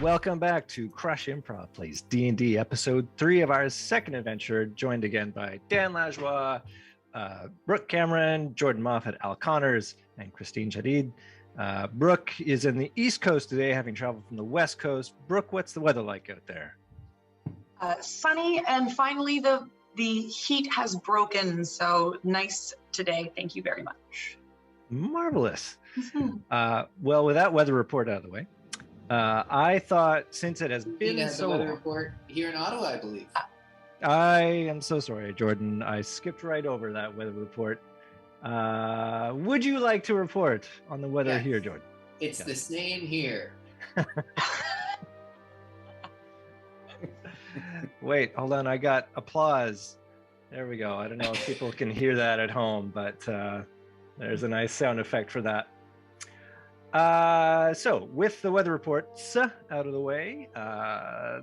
welcome back to Crush Improv Plays D&D episode 3 of our second adventure, joined again by Dan Lajoie, Brooke Cameron, Jordan Moffat, Al Connors, and Christine Jadid. Brooke is in the East Coast today, having traveled from the West Coast. Brooke, what's the weather like out there? Sunny, and finally the heat has broken, so nice today. Thank you very much. Marvelous. Well, with that weather report out of the way, I thought since it has been so the weather report here in Ottawa, I believe. I am so sorry, Jordan. I skipped right over that weather report. Would you like to report on the weather here, Jordan? It's the same here. Wait, hold on. I got applause. There we go. I don't know if people can hear that at home, but there's a nice sound effect for that. So with the weather reports out of the way,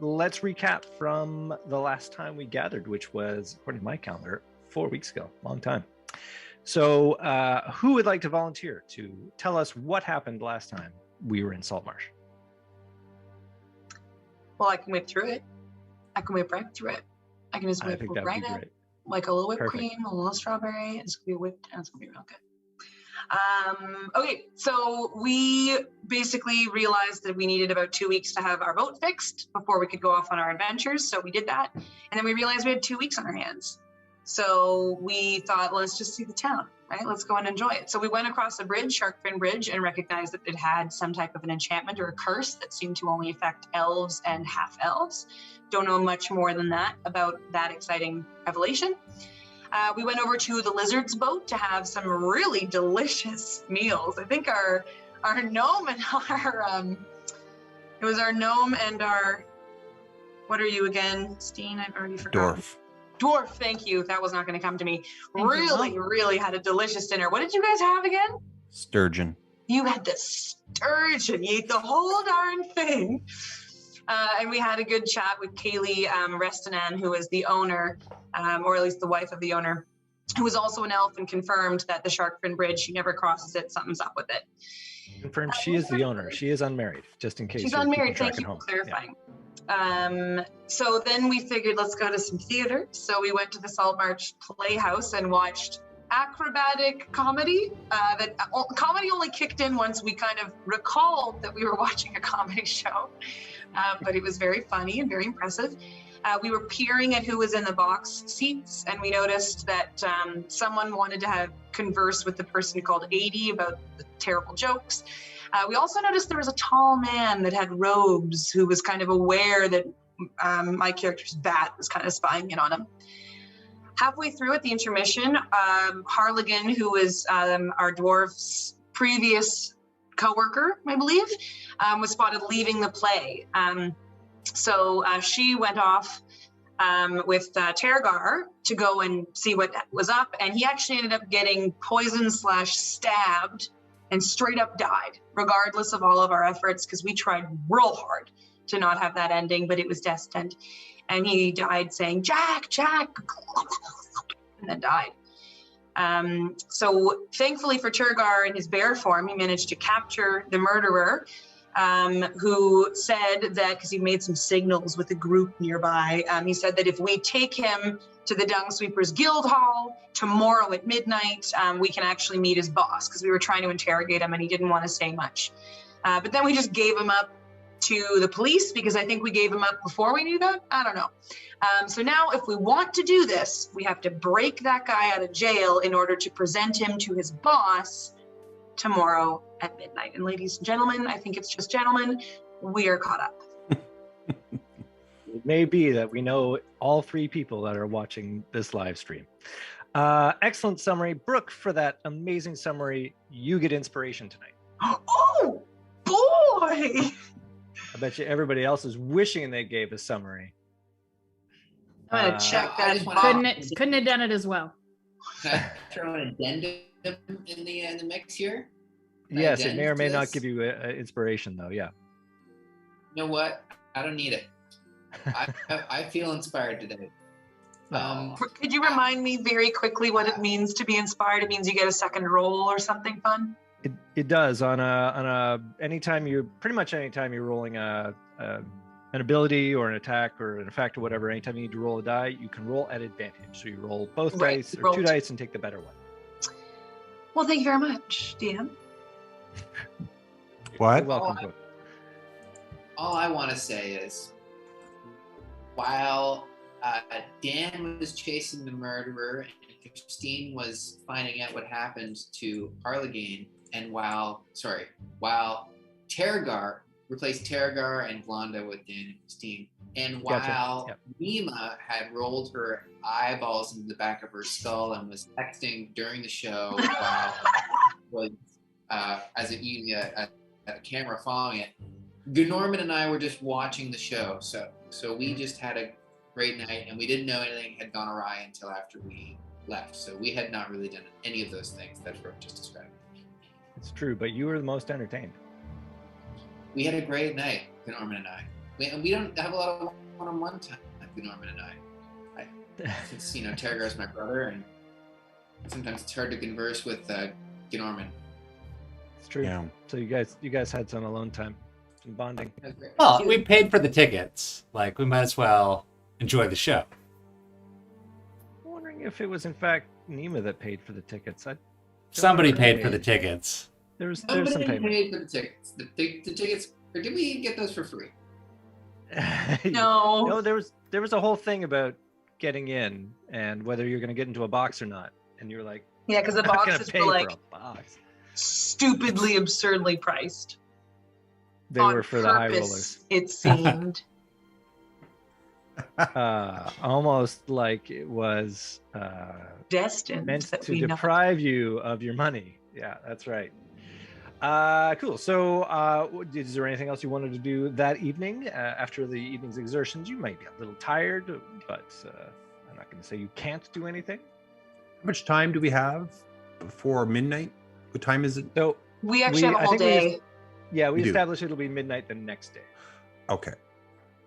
let's recap from the last time we gathered, which was, according to my calendar, 4 weeks ago. Long time. So who would like to volunteer to tell us what happened last time we were in Saltmarsh? Well, I can whip through it. I can whip right through it. I can just whip right up, like a little whipped cream, a little strawberry. It's gonna be whipped, and it's gonna be real good. Okay, so we basically realized that we needed about 2 weeks to have our boat fixed before we could go off on our adventures. So we did that, and then we realized we had 2 weeks on our hands. So we thought, let's just see the town, right? Let's go and enjoy it. So we went across the bridge, Sharkfin Bridge, and recognized that it had some type of an enchantment or a curse that seemed to only affect elves and half-elves. Don't know much more than that about that exciting revelation. We went over to the Lizard's boat to have some really delicious meals. I think our gnome and it was our gnome and our, what are you again, Steen? I've already forgotten. Dwarf, thank you. That was not going to come to me. Really had a delicious dinner. What did you guys have again? Sturgeon. You had the sturgeon. You ate the whole darn thing. And we had a good chat with Kaylee Restanan, who is the owner, or at least the wife of the owner, who was also an elf and confirmed that the Sharkfin Bridge, she never crosses it, something's up with it. Confirmed she is the owner. She is unmarried, just in case. She's unmarried, thank you for clarifying. Yeah. So then we figured, let's go to some theater. So we went to the Saltmarsh Playhouse and watched acrobatic comedy. That comedy only kicked in once we kind of recalled that we were watching a comedy show. But it was very funny and very impressive. We were peering at who was in the box seats, and we noticed that someone wanted to converse with the person called 80 about the terrible jokes. We also noticed there was a tall man that had robes who was kind of aware that my character's bat was kind of spying in on him. Halfway through at the intermission, Harligan, who was our dwarf's previous co-worker, I believe, was spotted leaving the play. So she went off with Tergar to go and see what was up, and he actually ended up getting poisoned/stabbed and straight up died, regardless of all of our efforts, because we tried real hard to not have that ending, but it was destined. And he died saying, Jack, Jack, and then died. So thankfully for Tergar in his bear form, he managed to capture the murderer, who said that, because he made some signals with a group nearby, he said that if we take him to the Dung Sweepers Guild Hall tomorrow at midnight, we can actually meet his boss, because we were trying to interrogate him and he didn't want to say much. But then we just gave him up to the police, because I think we gave him up before we knew that. I don't know. So now if we want to do this, we have to break that guy out of jail in order to present him to his boss tomorrow at midnight. And ladies and gentlemen, I think it's just gentlemen, we are caught up. It may be that we know all three people that are watching this live stream. Excellent summary. Brooke, for that amazing summary, you get inspiration tonight. Oh, boy! I bet you everybody else is wishing they gave a summary. I'm gonna check that. Couldn't have done it as well. Can I throw an addendum in the mix here? Yes, it may or may not give you inspiration, though. Yeah. You know what? I don't need it. I feel inspired today. Could you remind me very quickly what it means to be inspired? It means you get a second roll or something fun? It does on a anytime you're rolling an ability or an attack or an effect or whatever. Anytime you need to roll a die, you can roll at advantage. So you roll both dice or two dice and take the better one. Well, thank you very much, DM. What? You're welcome. All I want to say is, while Dan was chasing the murderer and Christine was finding out what happened to Arlegane, and while Terragar replaced Terragar and Glonda with Dan and Christine, and while Nima had rolled her eyeballs into the back of her skull and was texting during the show while was as a camera following it, Norman and I were just watching the show, so we just had a great night, and we didn't know anything had gone awry until after we left. So we had not really done any of those things that Brooke just described. It's true, but you were the most entertained. We had a great night, Norman and I. We don't have a lot of one-on-one time, Norman and I. Since Terragar's my brother, and sometimes it's hard to converse with Norman. It's true. Yeah. So you guys had some alone time, some bonding. Well, we paid for the tickets. Like, we might as well enjoy the show. I'm wondering if it was in fact Nima that paid for the tickets. Somebody paid for the tickets. There was some payment. Paid for the tickets. The tickets, or did we get those for free? No. No, there was a whole thing about getting in and whether you're going to get into a box or not, and you were like, yeah, because the boxes were like stupidly, absurdly priced. They were for the high rollers. It seemed. Almost like it was destined meant to deprive you of your money. Yeah, that's right. Cool. So is there anything else you wanted to do that evening after the evening's exertions? You might be a little tired, but I'm not going to say you can't do anything. How much time do we have before midnight? What time is it? So we actually have a whole day. We established it'll be midnight the next day. Okay.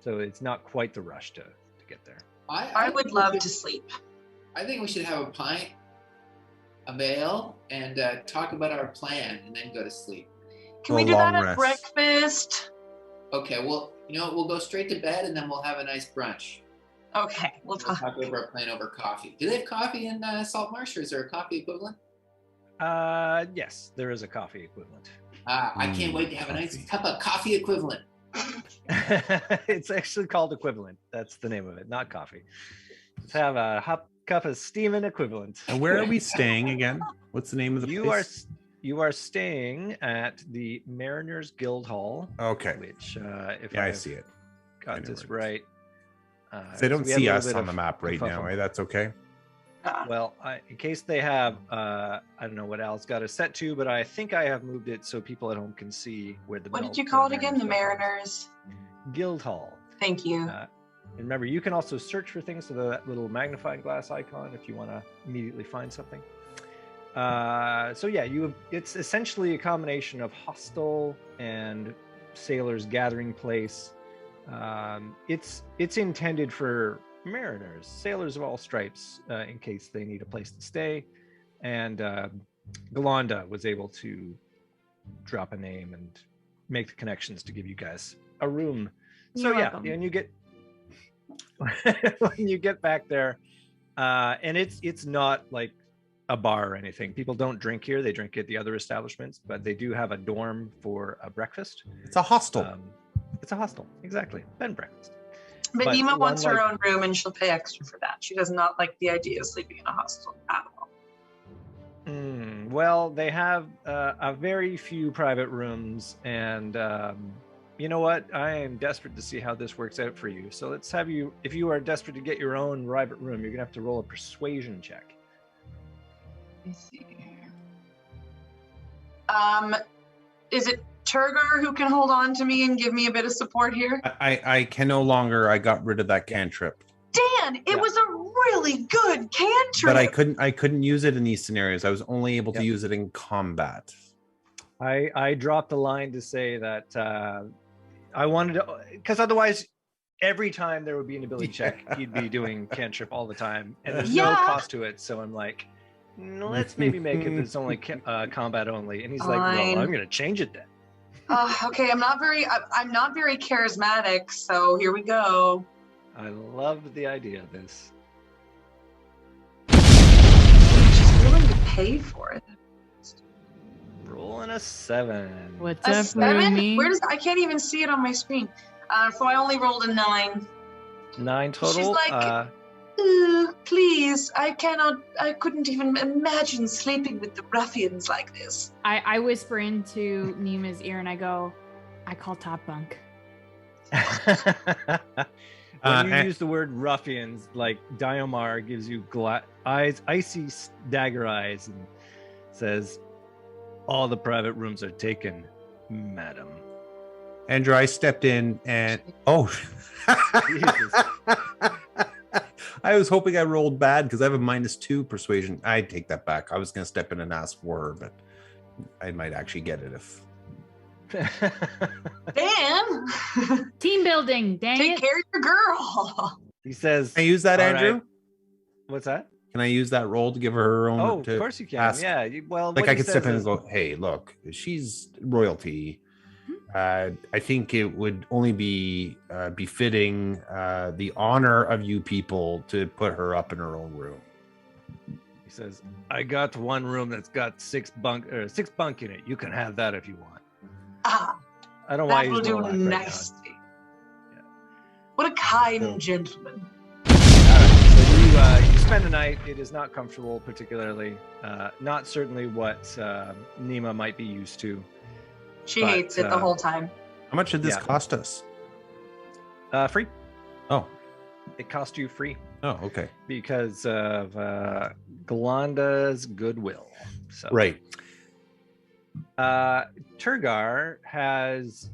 So it's not quite the rush to get there. I would love to sleep. I think we should have a pint, a meal, and talk about our plan, and then go to sleep. Can we do that at breakfast? Okay, well, we'll go straight to bed, and then we'll have a nice brunch. Okay, we'll talk over our plan over coffee. Do they have coffee in Salt Marsh, or is there a coffee equivalent? Yes, there is a coffee equivalent. I can't wait to have a nice cup of coffee equivalent. It's actually called equivalent. That's the name of it, not coffee. Let's have a cup of steaming equivalent. And where are we staying again? What's the name of the place? You are staying at the Mariners Guild Hall. Okay. Which, if I see it, got this right. They don't see us on the map right now. That's okay. Well, in case they have, I don't know what Al's got it set to, but I think I have moved it so people at home can see where the. What did you call it again? The Mariners Guild Hall. Thank you. And remember, you can also search for things with that little magnifying glass icon if you want to immediately find something. So yeah, it's essentially a combination of hostel and sailors' gathering place. It's intended for mariners, sailors of all stripes, in case they need a place to stay. And Galanda was able to drop a name and make the connections to give you guys a room. So yeah, and you get when you get back there, and it's not like a bar or anything. People don't drink here; they drink at the other establishments. But they do have a dorm for a breakfast. It's a hostel. It's a hostel, exactly. Bed and breakfast. But Nima wants her own room, and she'll pay extra for that. She does not like the idea of sleeping in a hostel at all. Well, they have a very few private rooms, and you know what? I am desperate to see how this works out for you. So let's have you, if you are desperate to get your own private room, you're gonna have to roll a persuasion check. Let me see here. Is it Turgar who can hold on to me and give me a bit of support here? I can no longer. I got rid of that cantrip. Dan, it was a really good cantrip. But I couldn't use it in these scenarios. I was only able to use it in combat. I dropped a line to say that I wanted to, because otherwise every time there would be an ability check, he'd be doing cantrip all the time, and there's no cost to it. So I'm like, let's maybe make it it's only combat only. And he's like, Fine. well, I'm going to change it then. Okay, I'm not very charismatic, so here we go. I love the idea of this. She's willing to pay for it. Rolling a 7. What's A up, 7? Rumi? I can't even see it on my screen. So I only rolled a 9. 9 total. She's like, please, I couldn't even imagine sleeping with the ruffians like this. I whisper into Nima's ear and I go, I call top bunk. When you use the word ruffians, like Diomar gives you icy dagger eyes and says, all the private rooms are taken, madam. Andrew, I stepped in and I was hoping I rolled bad because I have a -2 persuasion. I'd take that back. I was going to step in and ask for her, but I might actually get it if. Dan, Team building, dang take it. care of your girl. He says, Can I use that, "All Andrew? right." What's that? Can I use that roll to give her her own? Oh, to of course you can. ask? Yeah. Well, Like what I he could step says in is- and go, hey, look, she's royalty. I think it would only be befitting the honor of you people to put her up in her own room. He says, I got one room that's got 6 bunk in it. You can have that if you want. Ah, I don't know why that he's will do Moloch right now. nicely. What a kind So- gentleman. All right, so you spend the night. It is not comfortable, particularly. Not certainly what Nima might be used to. She But, hates it the whole time. How much did this Yeah. cost us? Free. Oh, It cost you free okay. because of Glanda's goodwill. So, Right. Turgar has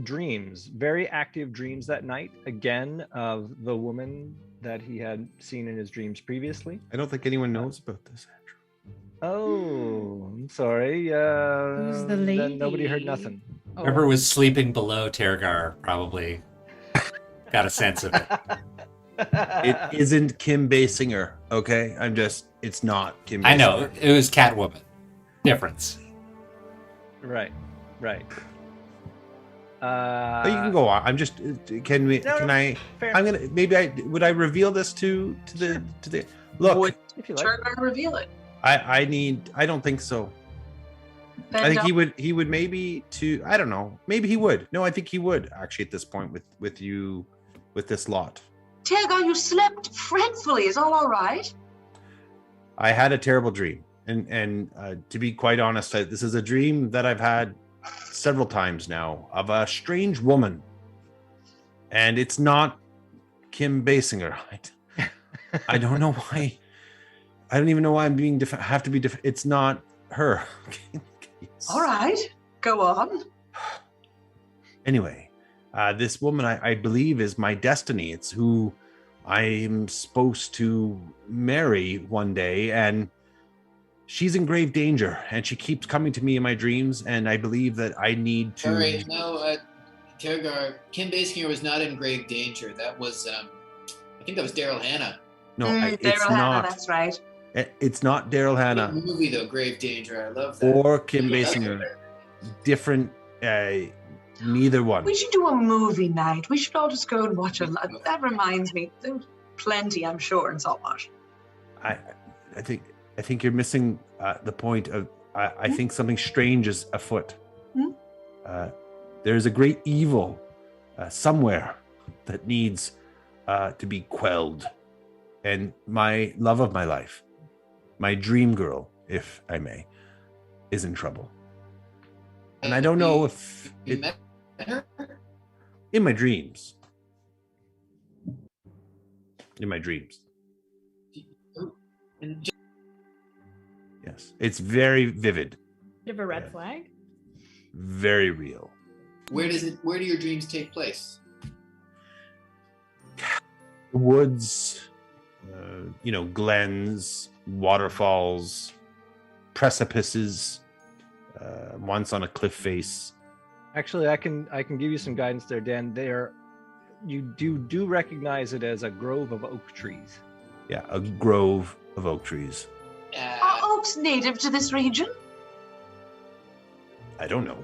dreams, very active dreams that night, again, of the woman that he had seen in his dreams previously. I don't think anyone knows about this, Andrew. Oh, I'm sorry. Who's the Then nobody heard lady? nothing. Oh. Whoever was sleeping below Tergar probably got a sense of it. It isn't Kim Basinger, okay? It's not Kim Basinger. I know, it was Catwoman. Difference. Right. But you can go on. I'm just. Can we? No, can no, I? fair. I'm gonna. Maybe I would. I reveal this to the. Look, Would If you like. Turgar reveal it? I need. I don't think so. Then I think don't- he would. He would maybe to. I don't know. Maybe he would. No, I think he would actually at this point with you, with this lot. Turgar, you slept fretfully. Is all right? I had a terrible dream, and to be quite honest, this is a dream that I've had several times now of a strange woman, and it's not Kim Basinger. I don't know why. I don't even know why I'm being have to be. It's not her. All right. Go on. Anyway, this woman I believe is my destiny. It's who I'm supposed to marry one day, and she's in grave danger, and she keeps coming to me in my dreams, and I believe that I need to. Sorry, no, Tergar, Kim Basinger was not in grave danger. That was, I think that was Daryl Hannah. No, it's Daryl Hannah, not. that's right. It's not Daryl Good Hannah movie though, Grave Danger. I love that. or Kim Basinger. Different. Neither one. We should do a movie night. We should all just go and watch a lot. That reminds me. There's plenty, I'm sure, in Saltmarsh. I think you're missing the point of. I think something strange is afoot. Hmm? There's a great evil somewhere that needs to be quelled, and my love of my life, my dream girl, if I may, is in trouble. And I don't know if You it, met her? in my dreams. In my dreams. And Yes. It's very vivid, Bit of a red flag. very real. where do your dreams take place? Woods, glens, waterfalls, precipices, once on a cliff face. Actually, I can give you some guidance there, Dan. You do recognize it as a grove of oak trees. Yeah, a grove of oak trees. oaks native to this region? I don't know.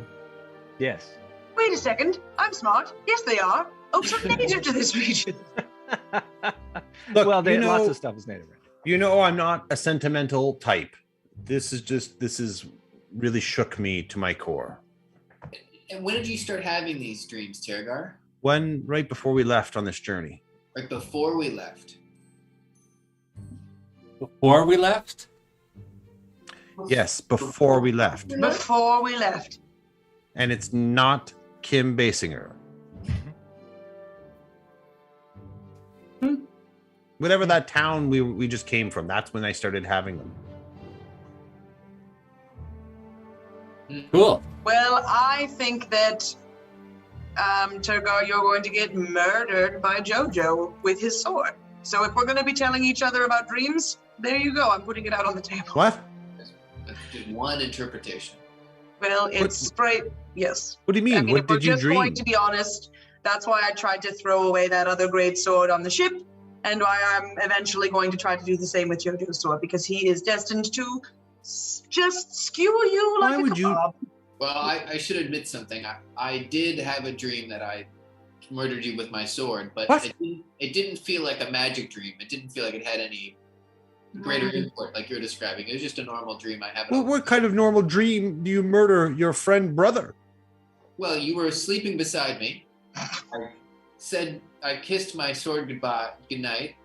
Yes. Wait a second. I'm smart. Yes, they are. Oaks are native to this region. Look, well, you know, lots of stuff is native. You know, I'm not a sentimental type. This is really shook me to my core. And when did you start having these dreams, Tergar? When, right before we left on this journey. Right before we left. Before we left? Yes, before we left. Before we left. And it's not Kim Basinger. Whatever that town we just came from, that's when I started having them. Cool. Well, I think that, Tergar, you're going to get murdered by Jojo with his sword. So if we're going to be telling each other about dreams, there you go. I'm putting it out on the table. What? That's just one interpretation. Well, it's right. Yes. What do you mean? I mean, What if we're did you just dream? going to be honest, that's why I tried to throw away that other great sword on the ship, and why I'm eventually going to try to do the same with Jojo's sword, because he is destined to just skewer you like Why a would you- kebab. Well, I should admit something. I did have a dream that I murdered you with my sword, but What? it didn't feel like a magic dream. It didn't feel like it had any greater import like you're describing. It was just a normal dream I have. Well, what kind of normal dream do you murder your friend brother? Well, you were sleeping beside me. I kissed my sword goodnight.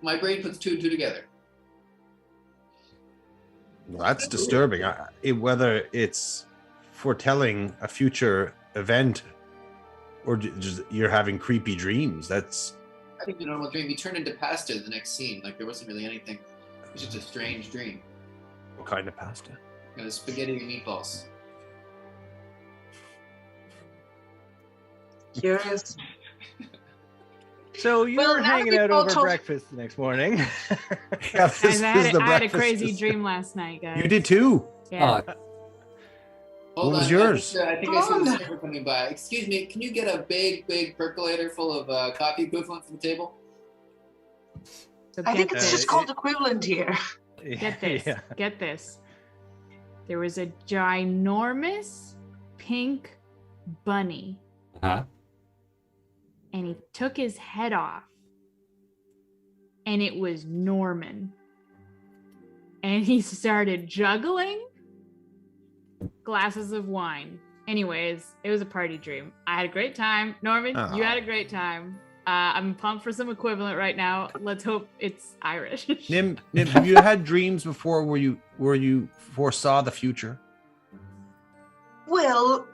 My brain puts two and two together. Well, that's disturbing. Whether it's foretelling a future event or just you're having creepy dreams, that's... I think the normal dream, you turned into pasta the next scene. Like there wasn't really anything. It was just a strange dream. What kind of pasta? It was spaghetti and meatballs. Curious. So you Well, were now hanging that out we've all over told- breakfast the next morning. Yeah, Guys, this I is had, the I had a breakfast. crazy dream last night, guys. You did too. Yeah. Hold What was on, yours? I think I see the server coming by. Excuse me, can you get a big percolator full of coffee equivalent from the table? So I think get it's this. just called equivalent here. Get this. Yeah. Get this. There was a ginormous pink bunny, Huh? and he took his head off, and it was Norman. And he started juggling glasses of wine. Anyways, it was a party dream. I had a great time. Norman, you had a great time. I'm pumped for some equivalent right now. Let's hope it's Irish. Nim, have you had dreams before where you foresaw the future? Well,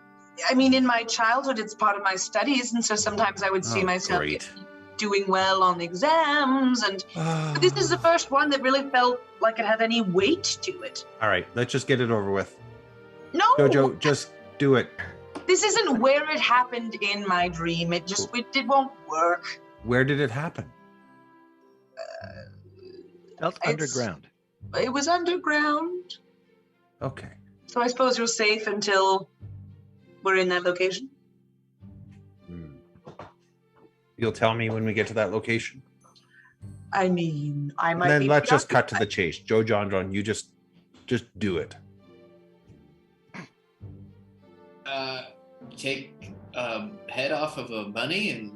I mean, in my childhood, it's part of my studies, and so sometimes I would see myself great. doing well on the exams, and but this is the first one that really felt like it had any weight to it. All right, let's just get it over with. No, Jojo, just do it. this isn't where it happened in my dream. It won't work. Where did it happen? Felt underground. It was underground, Okay. so I suppose you're safe until we're in that location. You'll tell me when we get to that location. I mean, I might. Then be let's just cut to preoccupied. the chase. Joe Jondron, you just do it. Take head off of a bunny and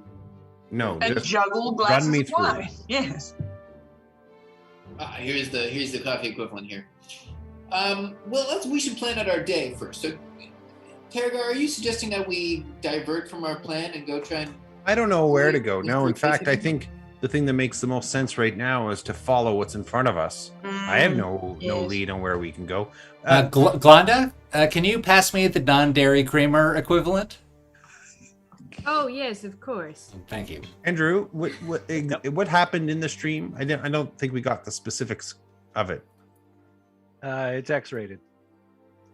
No, And just juggle run glasses me of through. wine. Yes. here's the coffee equivalent here. Well, we should plan out our day first. So, Tergar, are you suggesting that we divert from our plan and go try and? I don't know where to go. Let's No, in go fact, I fishing. think the thing that makes the most sense right now is to follow what's in front of us. I have no yes. lead on where we can go. Glonda, can you pass me the non-dairy creamer equivalent? Oh yes, of course. Thank you. Andrew, what happened in the stream? I don't think we got the specifics of it. It's X-rated.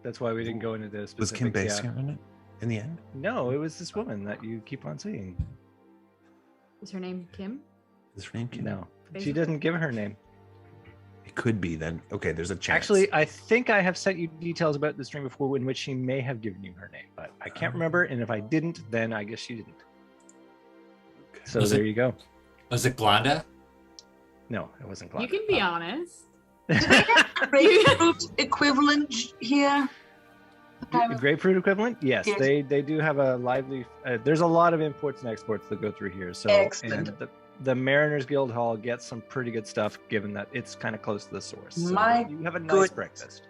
That's why we didn't go into the Was specifics. Kim yeah. Basinger in it in the end? No, it was this woman that you keep on seeing. Is her name Kim? Is her name Kim? No, she Basically. doesn't give her name. It could be then. Okay, there's a chance. Actually, I think I have sent you details about the stream before in which she may have given you her name, but I can't remember. And if I didn't, then I guess she didn't. So Was there it- you go. Was it Glonda? No, it wasn't You Clyde. can be honest. Do they have grapefruit equivalent here? Grapefruit equivalent? Yes, Yes. they do have a lively. There's a lot of imports and exports that go through here. So, Excellent. and the Mariners Guild Hall gets some pretty good stuff, given that it's kind of close to the source. So My you have a nice goodness. breakfast.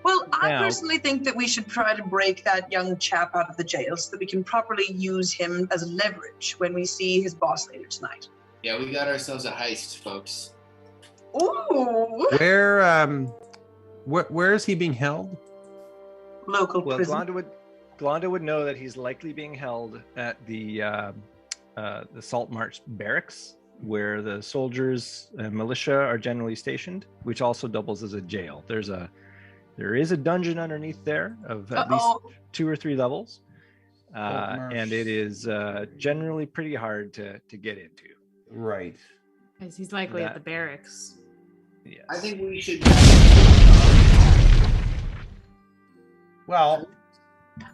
Well, I Now- personally think that we should try to break that young chap out of the jail so that we can properly use him as leverage when we see his boss later tonight. Yeah, we got ourselves a heist, folks. Ooh, Where is he being held? local Well, prison. Glonda would know that he's likely being held at the Salt March barracks, where the soldiers and militia are generally stationed, which also doubles as a jail. There is a dungeon underneath there of at least 2 or 3 levels, and it is generally pretty hard to get into. Right. Because he's likely at the barracks. Yes. I think we should. Well,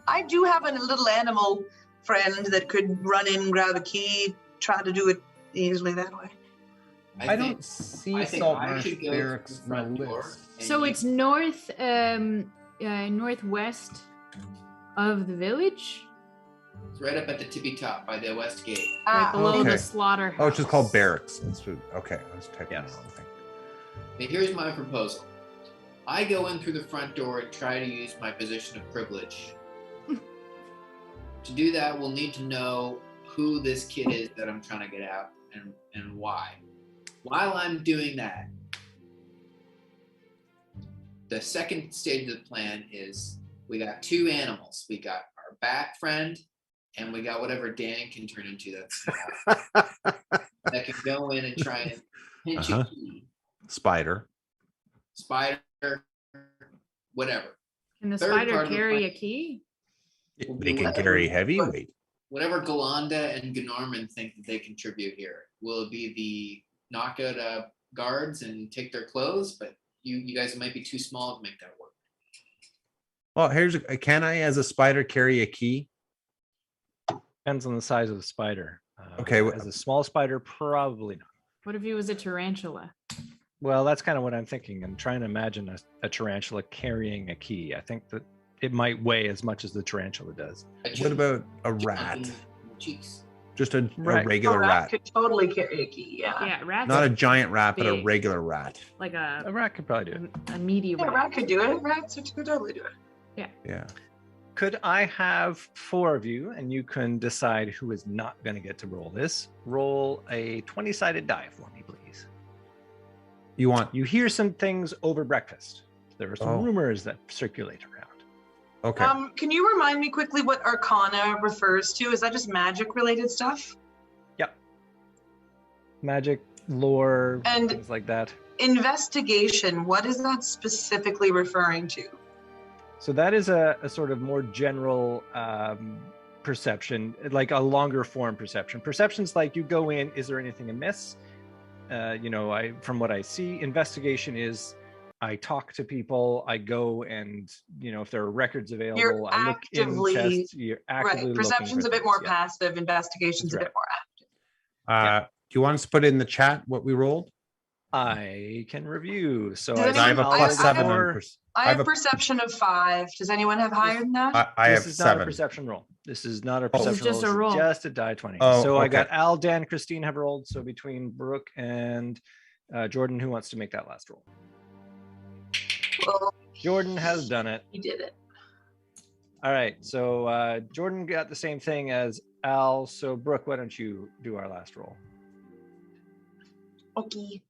I do have a little animal friend that could run in, grab a key, try to do it easily that way. I don't see Salt Marsh Barracks the front on the door. list. and So you- it's northwest of the village, it's right up at the tippy top by the west gate. right below okay. the slaughterhouse. Oh, it's just called barracks. Okay, I was typing Yes. the wrong thing. Now, here's my proposal. I go in through the front door and try to use my position of privilege. To do that, we'll need to know who this kid is that I'm trying to get out and why. While I'm doing that, the second stage of the plan is we got 2 animals. We got our bat friend, and we got whatever Dan can turn into that's that can go in and try and pinch a key. Spider. Spider, whatever. Can the Third spider part of the carry plan. a key? They can carry heavyweight. Whatever Galanda and Gnorman think that they contribute here. Will it be the knockout guards and take their clothes? But you guys might be too small to make that work. Well, can I, as a spider, carry a key? Depends on the size of the spider. Okay, As a small spider, probably not. What if he was a tarantula? Well, that's kind of what I'm thinking. I'm trying to imagine a tarantula carrying a key. I think that it might weigh as much as the tarantula does. What about a Just rat? in the cheeks. Just a Right. regular A rat. could totally carry a key, yeah. Yeah, rats. Not a giant rat, but a big. regular rat. Like A a rat could probably do it. meaty Yeah, rat. rat could do it. Rats could totally do it. Yeah. Could I have 4 of you, and you can decide who is not going to get to roll this? Roll a 20-sided die for me, please. You want? You hear some things over breakfast. There are some rumors that circulate around. Okay. Can you remind me quickly what Arcana refers to? Is that just magic related stuff? Yep. Magic, lore, And- things like that. Investigation, what is that specifically referring to? So that is a sort of more general perception, like a longer form perception. Perception's like you go in, is there anything amiss? From what I see, investigation is I talk to people, I go and, if there are records available, You're I look actively- in chests, you're actively Right. Perception's a looking bit for more things, yeah. passive, investigation's That's a bit more active. Do you want us to put in the chat what we rolled? I can review. So Does I, anyone- I have a I- plus I 7 have- on I have have a- perception of 5. Does anyone have higher than that? I have this is not a 7. perception roll. This is not a Oh. This perception is just roll. a roll. This is just a die 20. Oh, so I okay. got Al, Dan, Christine have rolled. So between Brooke and Jordan, who wants to make that last roll? Well, Jordan has done it. he did it. All right. So Jordan got the same thing as Al. So Brooke, why don't you do our last roll? Okay.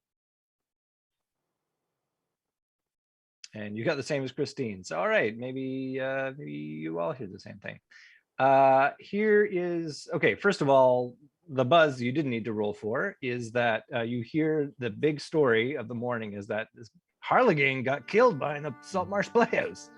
And you got the same as Christine. So all right, maybe you all hear the same thing. Here is okay. First of all, the buzz you didn't need to roll for is that you hear the big story of the morning is that this Harlequin got killed by the Salt Marsh Playhouse,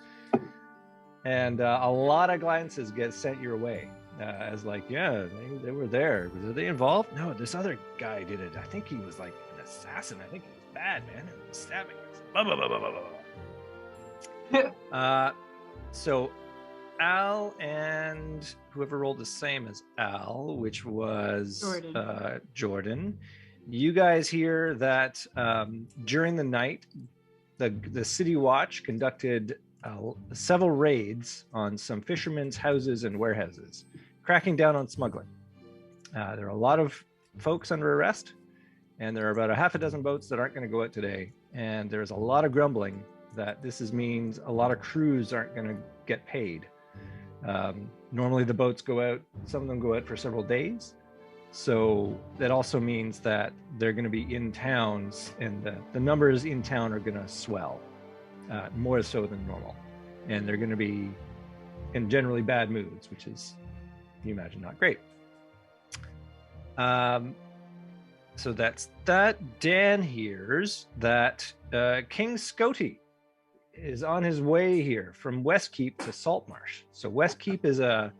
and a lot of glances get sent your way as like, yeah, they were there. Were they involved? No, this other guy did it. I think he was like an assassin. I think he was bad, man. He was stabbing us. Blah, blah, blah, blah, blah, blah. So Al and whoever rolled the same as Al, which was Jordan. Jordan, you guys hear that during the night, the City Watch conducted several raids on some fishermen's houses and warehouses, cracking down on smuggling. There are a lot of folks under arrest, and there are about a half a dozen boats that aren't going to go out today. And there's a lot of grumbling that means a lot of crews aren't going to get paid. Normally the boats go out, some of them go out for several days. So that also means that they're going to be in towns, and the numbers in town are going to swell, more so than normal. And they're going to be in generally bad moods, which is, you imagine, not great. So that's that. Dan hears that King Scotty is on his way here from Westkeep to Saltmarsh. So Westkeep is a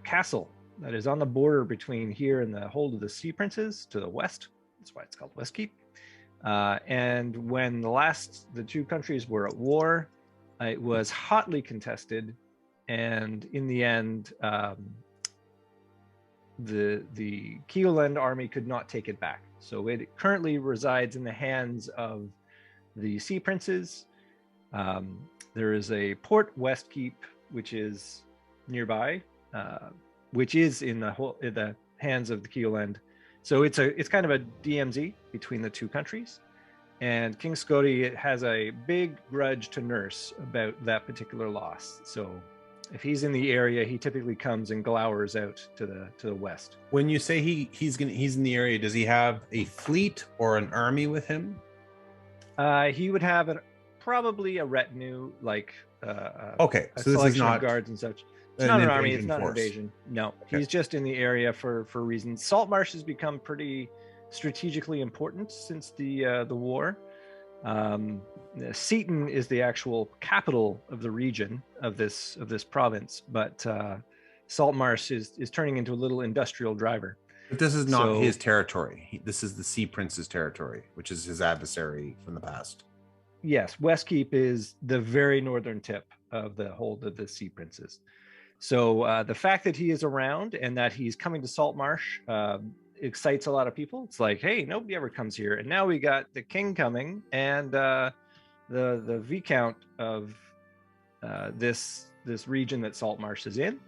castle that is on the border between here and the Hold of the Sea Princes to the west. That's why it's called Westkeep. And when the two countries were at war, it was hotly contested, and in the end, the Keoland army could not take it back. So it currently resides in the hands of the Sea Princes. There is a Port Westkeep, which is nearby, which is in the hands of the Keoland. So it's kind of a DMZ between the two countries. And King Scotty has a big grudge to nurse about that particular loss. So if he's in the area, he typically comes and glowers out to the west. When you say he's in the area, does he have a fleet or an army with him? He would have probably a retinue, like okay, so this is not guards and such. It's not an army. It's not an invasion. No, okay. He's just in the area for reasons. Saltmarsh has become pretty strategically important since the war. Seaton is the actual capital of the region of this province, but Saltmarsh is turning into a little industrial driver. But this is not his territory. This is the Sea Prince's territory, which is his adversary from the past. Yes, Westkeep is the very northern tip of the Hold of the Sea Princes. So the fact that he is around and that he's coming to Saltmarsh excites a lot of people. It's like, hey, nobody ever comes here, and now we got the king coming, and the viscount of this region that Saltmarsh is in.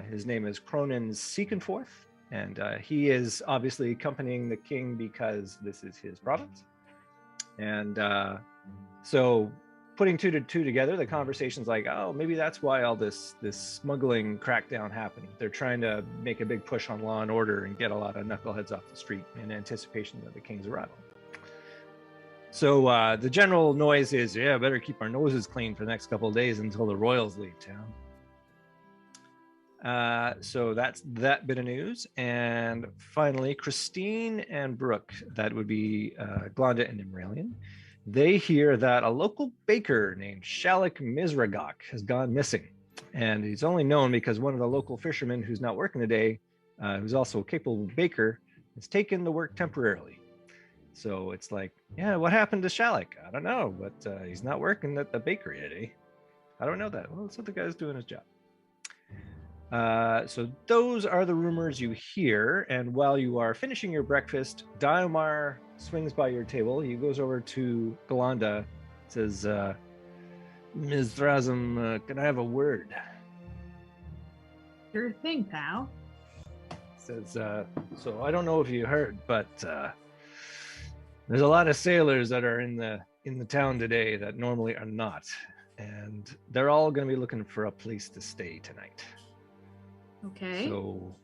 His name is Cronin Seekenforth, and he is obviously accompanying the king because this is his province. And so putting two together, the conversation's like, oh, maybe that's why all this smuggling crackdown happening. They're trying to make a big push on law and order and get a lot of knuckleheads off the street in anticipation of the king's arrival. So the general noise is, yeah, better keep our noses clean for the next couple of days until the royals leave town. So that's that bit of news. And finally, Christine and Brooke, that would be Glonda and Imralian, they hear that a local baker named Shalik Mizragok has gone missing. And he's only known because one of the local fishermen who's not working today, who's also a capable baker, has taken the work temporarily. So it's like, yeah, what happened to Shalik? I don't know, but he's not working at the bakery today. I don't know that. Well, that's what the guy's doing his job. So those are the rumors you hear. And while you are finishing your breakfast, Diomar swings by your table. He goes over to Galanda, says, Ms. Thrazum, can I have a word? Sure thing, pal. Says, so I don't know if you heard, but there's a lot of sailors that are in the town today that normally are not. And they're all going to be looking for a place to stay tonight. Okay. So,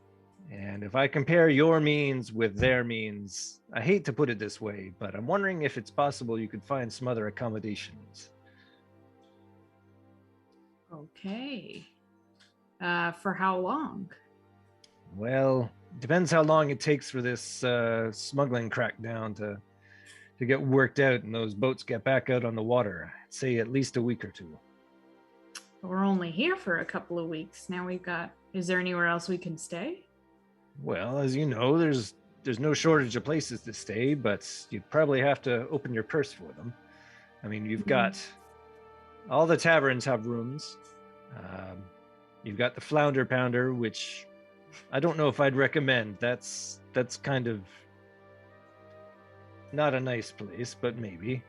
and if I compare your means with their means, I hate to put it this way, but I'm wondering if it's possible you could find some other accommodations. Okay. For how long? Well, depends how long it takes for this smuggling crackdown to get worked out and those boats get back out on the water. I'd say at least a week or two. We're only here for a couple of weeks. Now is there anywhere else we can stay? Well, as you know, there's no shortage of places to stay, but you'd probably have to open your purse for them. I mean, you've got all the taverns have rooms. You've got the Flounder Pounder, which I don't know if I'd recommend. That's that's kind of not a nice place, but maybe.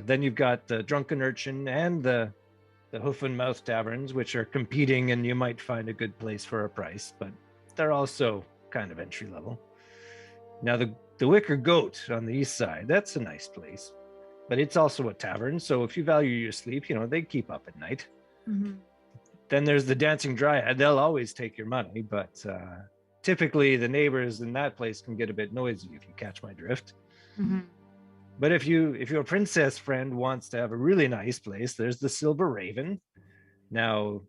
Then you've got the Drunken Urchin and the Hoof and Mouth taverns, which are competing, and you might find a good place for a price, but they're also kind of entry level. Now the Wicker Goat on the east side, that's a nice place, but it's also a tavern. So if you value your sleep, they keep up at night. Mm-hmm. Then there's the Dancing Dryad. They'll always take your money, but typically the neighbors in that place can get a bit noisy, if you catch my drift. Mm-hmm. But if your princess friend wants to have a really nice place, there's the Silver Raven. Now,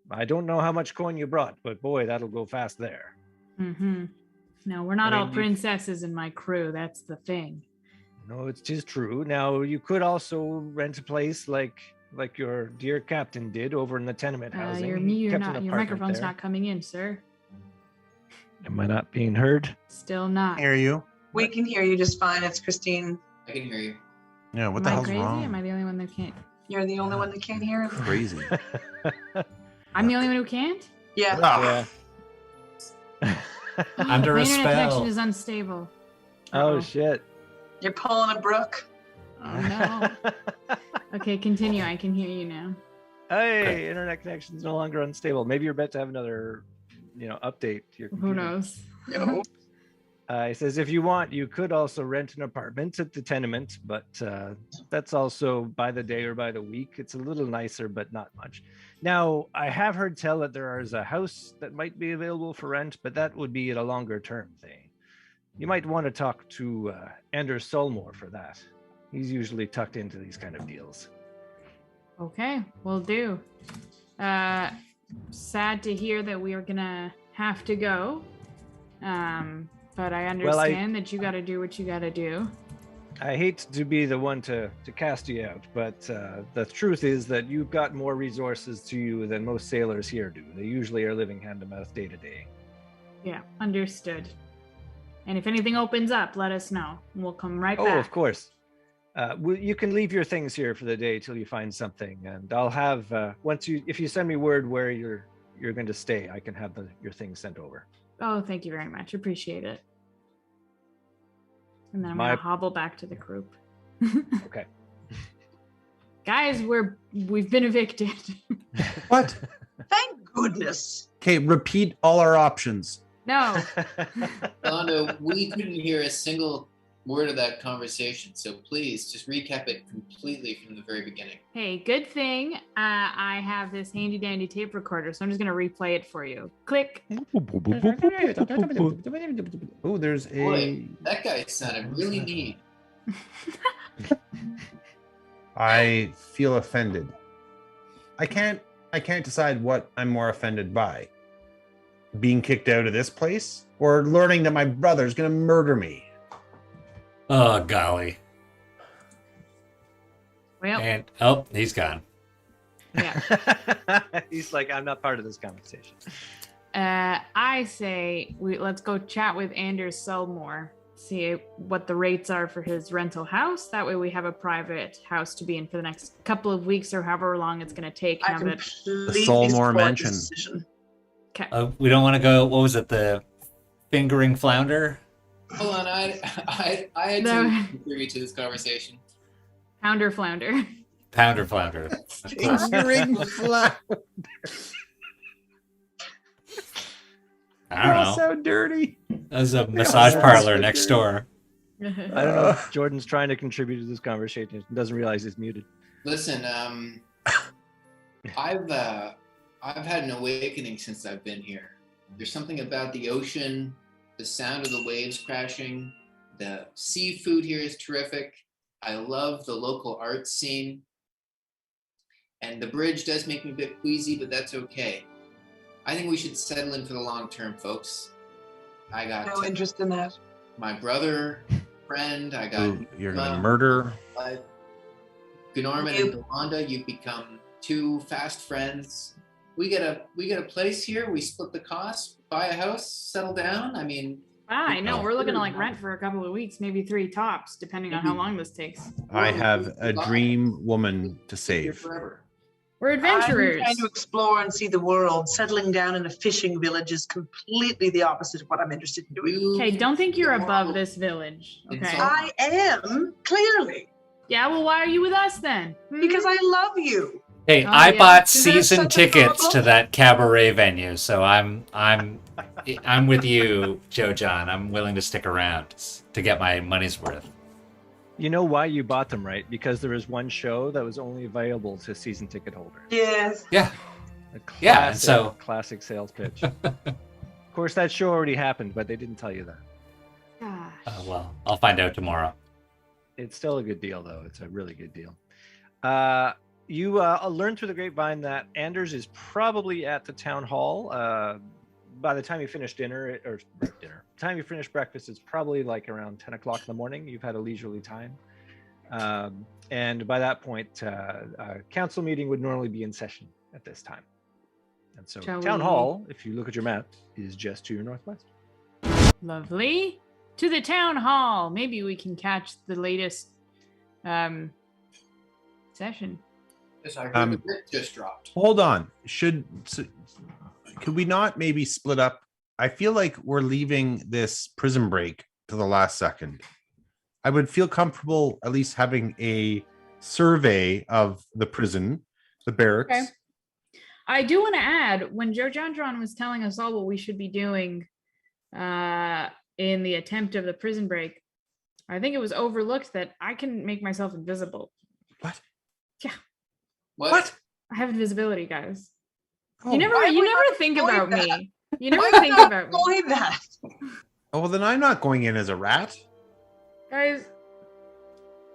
I don't know how much coin you brought, but boy, that'll go fast there. Mm-hmm. No, we're not all princesses in my crew. That's the thing. No, it's just true. Now, you could also rent a place like your dear captain did over in the tenement housing. Your microphone's not coming in, sir. Am I not being heard? Still not. Hear you? We can hear you just fine. It's Christine. I can hear you. Yeah, what the hell's crazy? wrong? Am I the only one that can't? You're the only one that can't hear him. Crazy. I'm the only one who can't? Yeah. Yeah. Under my a internet spell. connection is unstable. Oh, shit. You're pulling a Brooke. Oh, no. Okay, continue. I can hear you now. Hey, internet connection's no longer unstable. Maybe you're about to have another, update to your computer. Who knows? No. He says, if you want, you could also rent an apartment at the tenement, but that's also by the day or by the week. It's a little nicer, but not much. Now, I have heard tell that there is a house that might be available for rent, but that would be at a longer term thing. You might want to talk to Anders Solmore for that. He's usually tucked into these kind of deals. Okay, will do. Sad to hear that we are gonna have to go. But I understand that you got to do what you got to do. I hate to be the one to cast you out, but the truth is that you've got more resources to you than most sailors here do. They usually are living hand to mouth day to day. Yeah, understood. And if anything opens up, let us know. We'll come right back. Oh, of course. You can leave your things here for the day till you find something, and I'll have if you send me word where you're going to stay, I can have your things sent over. Oh, thank you very much. Appreciate it. And then I'm gonna hobble back to the group. Okay. Guys, we've been evicted. What? Thank goodness. Okay, repeat all our options. No. Yolanda, we couldn't hear a single word of that conversation, so please just recap it completely from the very beginning. Hey, good thing I have this handy dandy tape recorder, so I'm just gonna replay it for you. Click. Oh, there's a. Boy, that guy sounded really neat. I feel offended. I can't decide what I'm more offended by. Being kicked out of this place or learning that my brother's gonna murder me. Oh, golly. Well, And he's gone. yeah. He's like, I'm not part of this conversation. I say let's go chat with Anders Selmore, see what the rates are for his rental house. That way we have a private house to be in for the next couple of weeks or however long it's going to take. I Have it. completely Solmore support Mansion. this decision. Okay. We don't want to go. What was it? The fingering flounder? Hold on, I had No. to contribute to this conversation. Pounder flounder. Pounder flounder. Fingering flower. I don't know. So dirty. There's a massage parlor next door. I don't know if Jordan's trying to contribute to this conversation and doesn't realize he's muted. Listen, I've had an awakening since I've been here. There's something about the ocean, the sound of the waves crashing, the seafood here is terrific. I love the local art scene. And the bridge does make me a bit queasy, but that's okay. I think we should settle in for the long term, folks. I got No interest in that. my brother, friend, I got Ooh, you're gonna murder. Gunorman and Yolanda, you've become two fast friends. We get a place here, we split the cost, buy a house, settle down. I mean, I know. We're looking to rent for a couple of weeks, maybe 3 tops, depending on how long this takes. I have a dream woman to here save. forever. We're adventurers. I'm trying to explore and see the world. Settling down in a fishing village is completely the opposite of what I'm interested in doing. Okay, don't think you're above this village. Okay. I am, clearly. Yeah, well, why are you with us then? Because I love you. Hey, Oh, I yeah. bought Is there season such a tickets problem? to that cabaret venue, so I'm with you, Joe John. I'm willing to stick around to get my money's worth. You know why you bought them, right? Because there was one show that was only available to season ticket holders. Yes. Yeah. A classic, Yeah, and so- classic sales pitch. Of course, that show already happened, but they didn't tell you that. Gosh. Well, I'll find out tomorrow. It's still a good deal, though. It's a really good deal. You learned through the grapevine that Anders is probably at the town hall. By the time you finish time you finish breakfast, it's probably like around 10 o'clock in the morning. You've had a leisurely time. And by that point, a council meeting would normally be in session at this time. And so town hall, if you look at your map, is just to your northwest. Lovely. To the town hall. Maybe we can catch the latest session. Yes, I heard the bit just dropped. Hold on. Could we not maybe split up? I feel like we're leaving this prison break to the last second. I would feel comfortable at least having a survey of the prison, the barracks. Okay. I do want to add, when Joe Jandron was telling us all what we should be doing in the attempt of the prison break, I think it was overlooked that I can make myself invisible. What? Yeah. What? I have invisibility, guys. Oh. You never think about that? me. You never think about me. Believe that. Oh, well, then I'm not going in as a rat. Guys,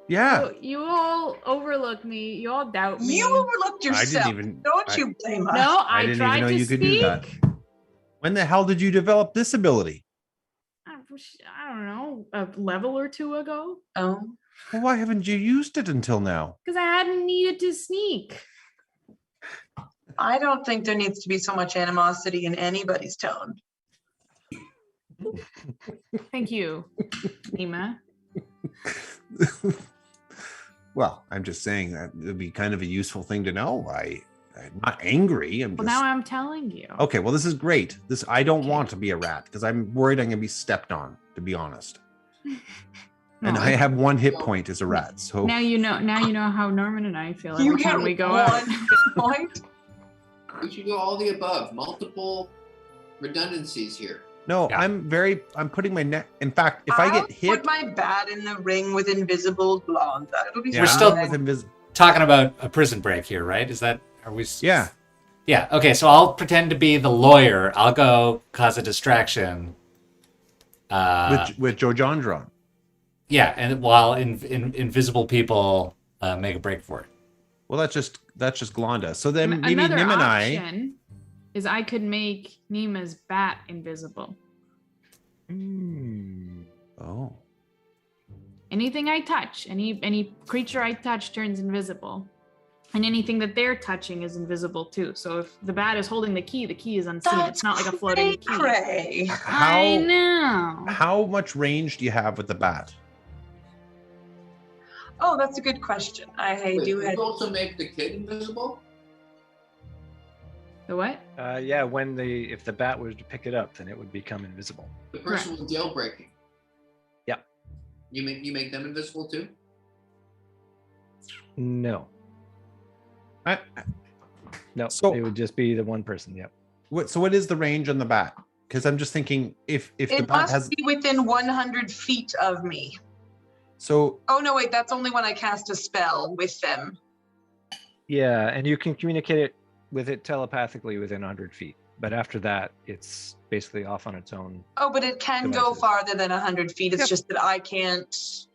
Yeah. you all overlook me. You all doubt me. You overlooked yourself. Don't you blame us? No, I I didn't tried even know to you speak. could do that. When the hell did you develop this ability? I don't know, a level or two ago. Oh. Well, why haven't you used it until now? Because I hadn't needed to sneak. I don't think there needs to be so much animosity in anybody's tone. Thank you, Nima. Well, I'm just saying that would be kind of a useful thing to know. I'm not angry. I'm Well, just now I'm telling you. okay. Well, this is great. I don't Okay. want to be a rat because I'm worried I'm going to be stepped on, to be honest. And No, I have one hit point as a rat. So now you know how Norman and I feel every You get time we go out. one point. We should do all the above. Multiple redundancies here. no, Yeah. I'm putting my neck. In fact, if I I'll get hit, put my bat in the ring with invisible blonde. That'll be yeah, We're still- fine. with Talking about a prison break here, right? Are we? yeah. Yeah. Okay. So I'll pretend to be the lawyer. I'll go cause a distraction. With Joe Jandron. Yeah, and while invisible people make a break for it. Well, that's just Glonda. So then maybe Another Nim and I. option is I could make Nima's bat invisible. Oh. Anything I touch, any creature I touch turns invisible. And anything that they're touching is invisible too. So if the bat is holding the key is unseen. It's not like a floating key. cray. I know. How much range do you have with the bat? Oh, that's a good question. I Wait, do you have. also make the kid invisible? The what? Yeah, if the bat was to pick it up, then it would become invisible. The person with jailbreaking. Yeah. You make them invisible too? No, no. So- it would just be the one person. Yep. What is the range on the bat? Because I'm just thinking if the It bat must has be within 100 feet of me. so Oh no, wait, that's only when I cast a spell with them. Yeah, and you can communicate with it telepathically within 100 feet. But after that, it's basically off on its own. Oh, but it can go Devices. farther than 100 feet. It's Yep. just that I can't.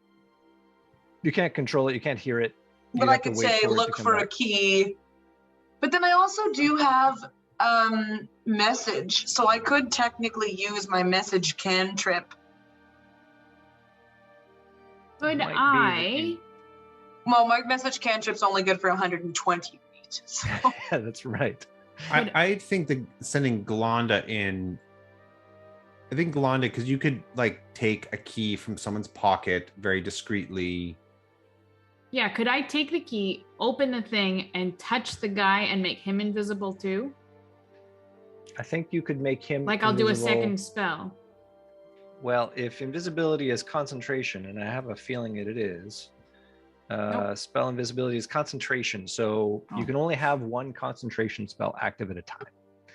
You can't control it. You can't hear it. But You'd I have to could wait say, for it to look come for a back. key. But then I also do have message, so I could technically use my message cantrip. Could Might be I? Well, my message cantrip's only good for 120 feet. So. Yeah, that's right. I think that sending Glonda in. I think Glonda, because you could like take a key from someone's pocket very discreetly Yeah, could I take the key, open the thing, and touch the guy and make him invisible too? I think you could make him Like I'll do a invisible. second spell. Well, if invisibility is concentration, and I have a feeling it is, spell invisibility is concentration. So you can only have one concentration spell active at a time.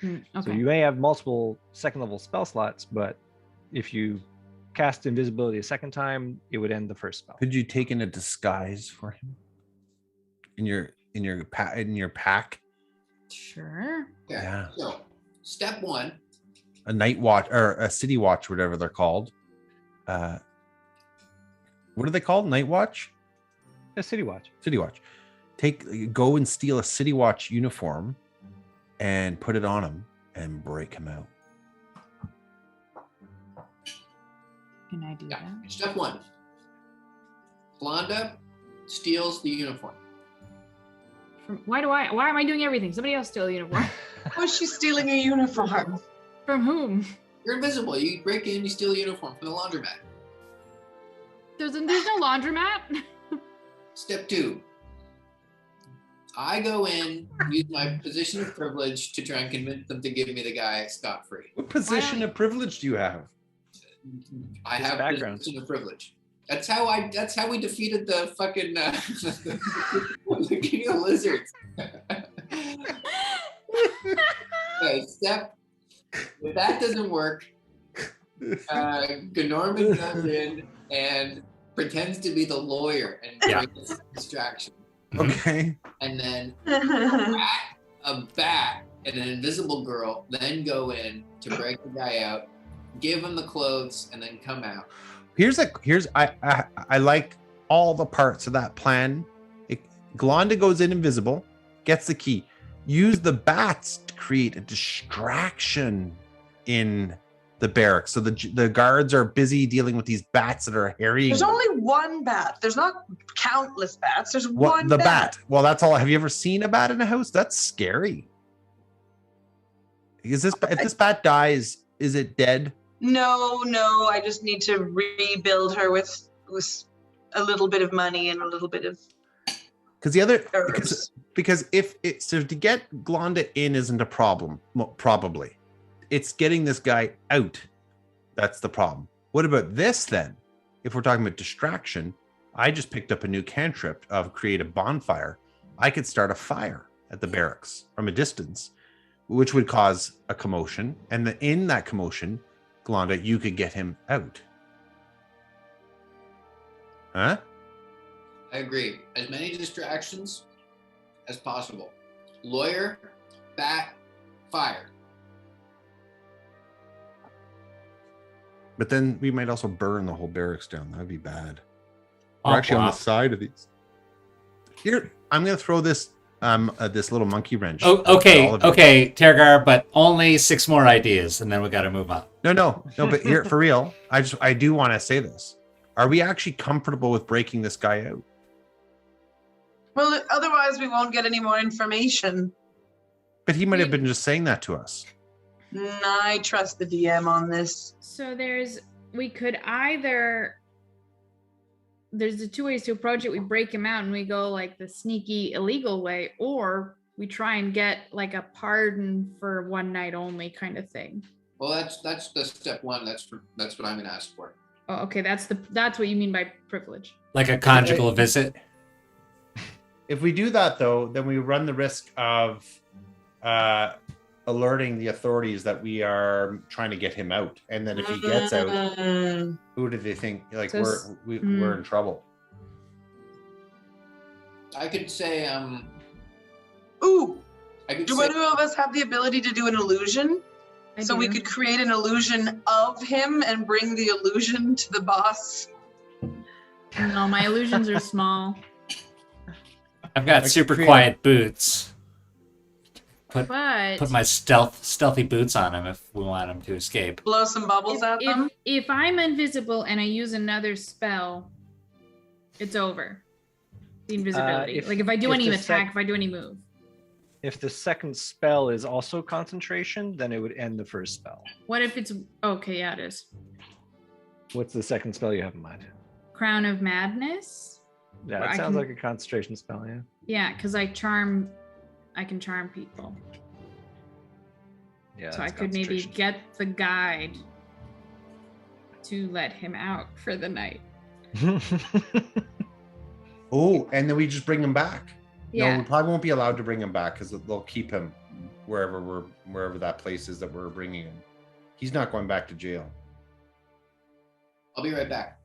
Okay. So you may have multiple second level spell slots, but if you cast invisibility a second time, it would end the first spell. Could you take in a disguise for him in your pack? Sure. Yeah. So, step 1. A night watch or a city watch, whatever they're called. What are they called? Night watch? A city watch. City watch. Go and steal a city watch uniform and put it on him and break him out. Can I do that? Step 1. Blonda steals the uniform. Why am I doing everything? Somebody else steal the uniform. Why is she stealing a uniform? From whom? You're invisible. You break in, you steal a uniform from the laundromat. There's no laundromat. Step 2. I go in, use my position of privilege to try and convince them to give me the guy scot-free. What position of privilege do you have? I His have background. position of privilege. That's how we defeated the fucking the king of lizards. Okay, if that doesn't work, Gnorman comes in and pretends to be the lawyer and creates a distraction. Okay. And then a bat and an invisible girl then go in to break the guy out, give him the clothes, and then come out. I like all the parts of that plan. Glonda goes in invisible, gets the key. Use the bats to create a distraction in the barracks. So the guards are busy dealing with these bats that are harrying. There's only one bat. There's not countless bats. There's one the bat. Well, that's all. Have you ever seen a bat in a house? That's scary. If this bat dies, is it dead? No. I just need to rebuild her with a little bit of money and a little bit of because to get Glonda in isn't a problem, probably. It's getting this guy out. That's the problem. What about this then? If we're talking about distraction, I just picked up a new cantrip of create a bonfire. I could start a fire at the barracks from a distance, which would cause a commotion. And in that commotion, Glonda, you could get him out. Huh? I agree. As many distractions as possible. Lawyer, bat, fire. But then we might also burn the whole barracks down. That'd be bad. We're actually on the side of these. Here, I'm going to throw this this little monkey wrench. Oh, okay, Tergar, but only 6 more ideas, and then we got to move on. No. But here, for real, I do want to say this. Are we actually comfortable with breaking this guy out? Well, otherwise we won't get any more information. But he might have been just saying that to us. I trust the DM on this. So there's the 2 ways to approach it. We break him out and we go like the sneaky illegal way, or we try and get like a pardon for one night only kind of thing. Well, that's the step 1. That's what I'm gonna ask for. Oh, okay. That's what you mean by privilege. Like a conjugal visit. If we do that, though, then we run the risk of alerting the authorities that we are trying to get him out. And then if he gets out, who do they think? Like, so we're in trouble. I could say, do one of us have the ability to do an illusion? We could create an illusion of him and bring the illusion to the boss. No, my illusions are small. I've got super quiet boots. Put But my stealthy boots on him if we want him to escape. Blow some bubbles at them. If I'm invisible and I use another spell, it's over. The invisibility. If I do any attack, if I do any move. If the second spell is also concentration, then it would end the first spell. What if it's okay? Yeah, it is. What's the second spell you have in mind? Crown of Madness. Yeah, Where it I sounds can- like a concentration spell. Yeah. Yeah, because I can charm people. Yeah. So I that's could maybe concentration. get the guide to let him out for the night. Oh, and then we just bring him back. Yeah. No, we probably won't be allowed to bring him back because they'll keep him wherever that place is that we're bringing him. He's not going back to jail. I'll be right back.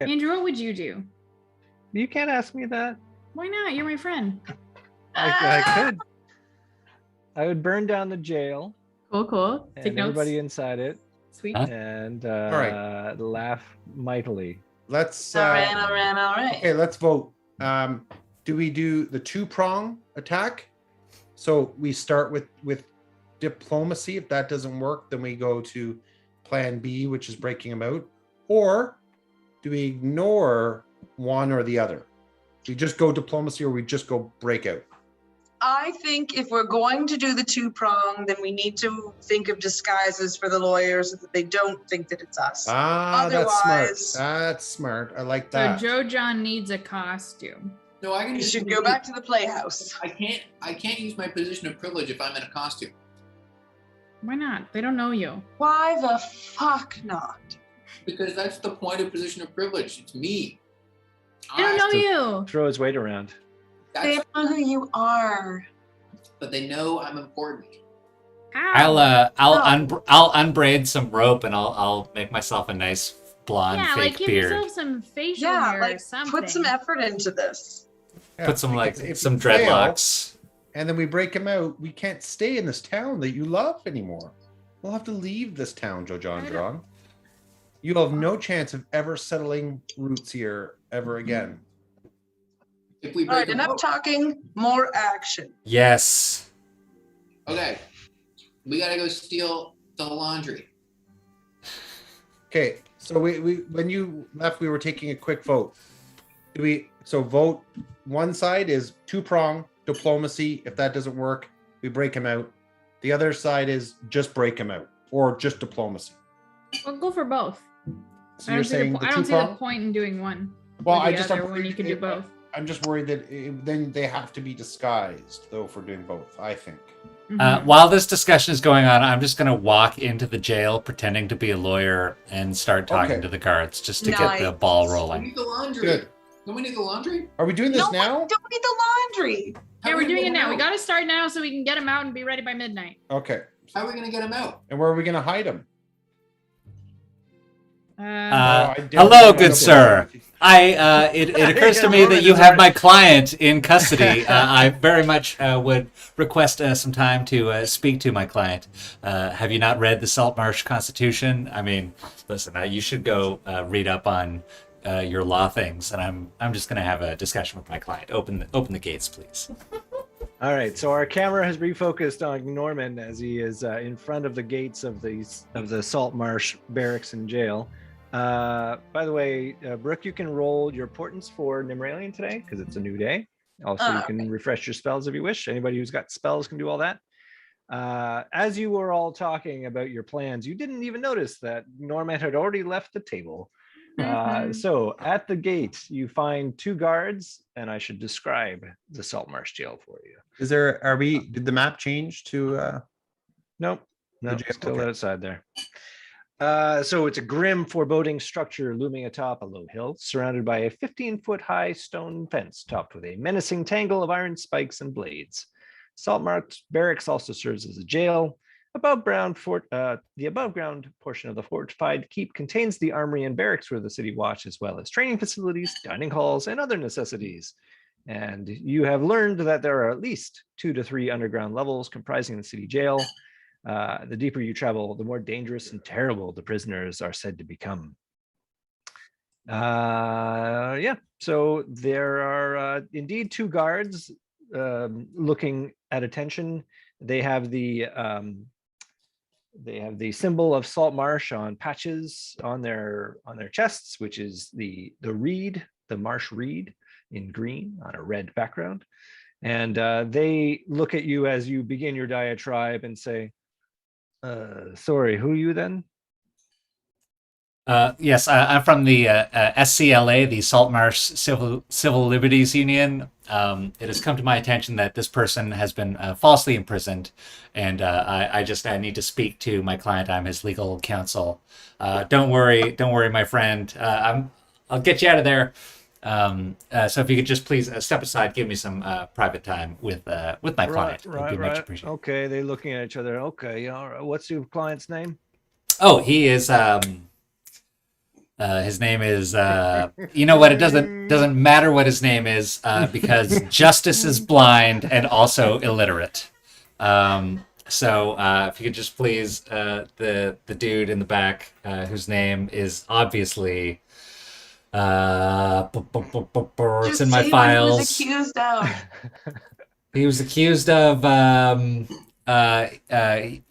Andrew, what would you do? You can't ask me that. Why not? You're my friend. I could. I would burn down the jail Cool. Take and notes. everybody inside it Sweet. Huh? and right. laugh mightily. Let's All right. okay, let's vote. Do we do the 2-prong attack? So we start with diplomacy. If that doesn't work, then we go to plan B, which is breaking them out. Or do we ignore one or the other? We just go diplomacy or we just go breakout? I think if we're going to do the 2-prong, then we need to think of disguises for the lawyers so that they don't think that it's us. That's smart. Otherwise- That's smart. I like So that. Joe John needs a costume. No, I can You just should go back to the playhouse. I can't use my position of privilege if I'm in a costume. Why not? They don't know you. Why the fuck not? Because that's the point of position of privilege. It's me. They don't know you. Throw his weight around. They That's, don't know who you are. but they know I'm important. Ow. I'll unbraid some rope and I'll make myself a nice blonde Yeah, fake like give beard. yourself some facial Yeah, hair or like something. put some effort into this. Yeah, Put some because if some we fail, dreadlocks. and then we break him out, we can't stay in this town that you love anymore. We'll have to leave this town, Joe John. You'll have no chance of ever settling roots here ever again. If we All right, break them enough out. talking, more action. Yes. Okay. We gotta go steal the laundry. Okay, so we when you left, we were taking a quick vote. So vote one side is 2-prong diplomacy. If that doesn't work, we break him out. The other side is just break him out or just diplomacy. Well, go for both. So you're saying the I don't see the 2-prong? point in doing one. Well, or I the just other I'm when you can do both. I'm just worried that then they have to be disguised though for doing both. I think. While this discussion is going on, I'm just going to walk into the jail pretending to be a lawyer and start talking Okay. to the guards just to get the Nice. ball We rolling. need the laundry. Good. Don't we need the laundry? Are we doing this No, now? we don't need the laundry. How Yeah, are we're we doing gonna it get now. We out? got to start now so we can get him out and be ready by midnight. Okay. How are we gonna get him out? And where are we going to hide him? Hello, good sir. It occurs to me that you have my client in custody. I very much would request some time to speak to my client. Have you not read the Saltmarsh Constitution? I mean, listen, you should go read up on your law things, and I'm just going to have a discussion with my client. Open the gates, please. All right, so our camera has refocused on Norman as he is in front of the gates of the Saltmarsh barracks and jail. By the way, Brooke, you can roll your portents for Nimralian today because it's a new day. Also, you can refresh your spells if you wish. Anybody who's got spells can do all that. As you were all talking about your plans, you didn't even notice that Norman had already left the table. So at the gate, you find 2 guards, and I should describe the Saltmarsh jail for you. Did the map change to Nope, jail? still Okay. outside there. So it's a grim, foreboding structure looming atop a low hill, surrounded by a 15-foot high stone fence topped with a menacing tangle of iron spikes and blades. Saltmarsh Barracks also serves as a jail. The above-ground portion of the fortified keep contains the armory and barracks for the city watch, as well as training facilities, dining halls, and other necessities. And you have learned that there are at least 2 to 3 underground levels comprising the city jail. The deeper you travel, the more dangerous and terrible the prisoners are said to become. So there are indeed 2 guards looking at attention. They have the symbol of Saltmarsh on patches on their chests, which is the reed, the marsh reed in green on a red background. And they look at you as you begin your diatribe and say, sorry, who are you then? Yes, I'm from the SCLA, the Saltmarsh Civil Liberties Union. It has come to my attention that this person has been falsely imprisoned, and I need to speak to my client. I'm his legal counsel. Don't worry, my friend. I'll get you out of there. So if you could just please step aside, give me some private time with my client. It'd be much appreciated. Okay, they're looking at each other. Okay, all right. What's your client's name? Oh, he is. His name is. You know what? It doesn't matter what his name is because Justice is blind and also illiterate. So if you could just please the dude in the back whose name is obviously. It's in my files. He was accused of.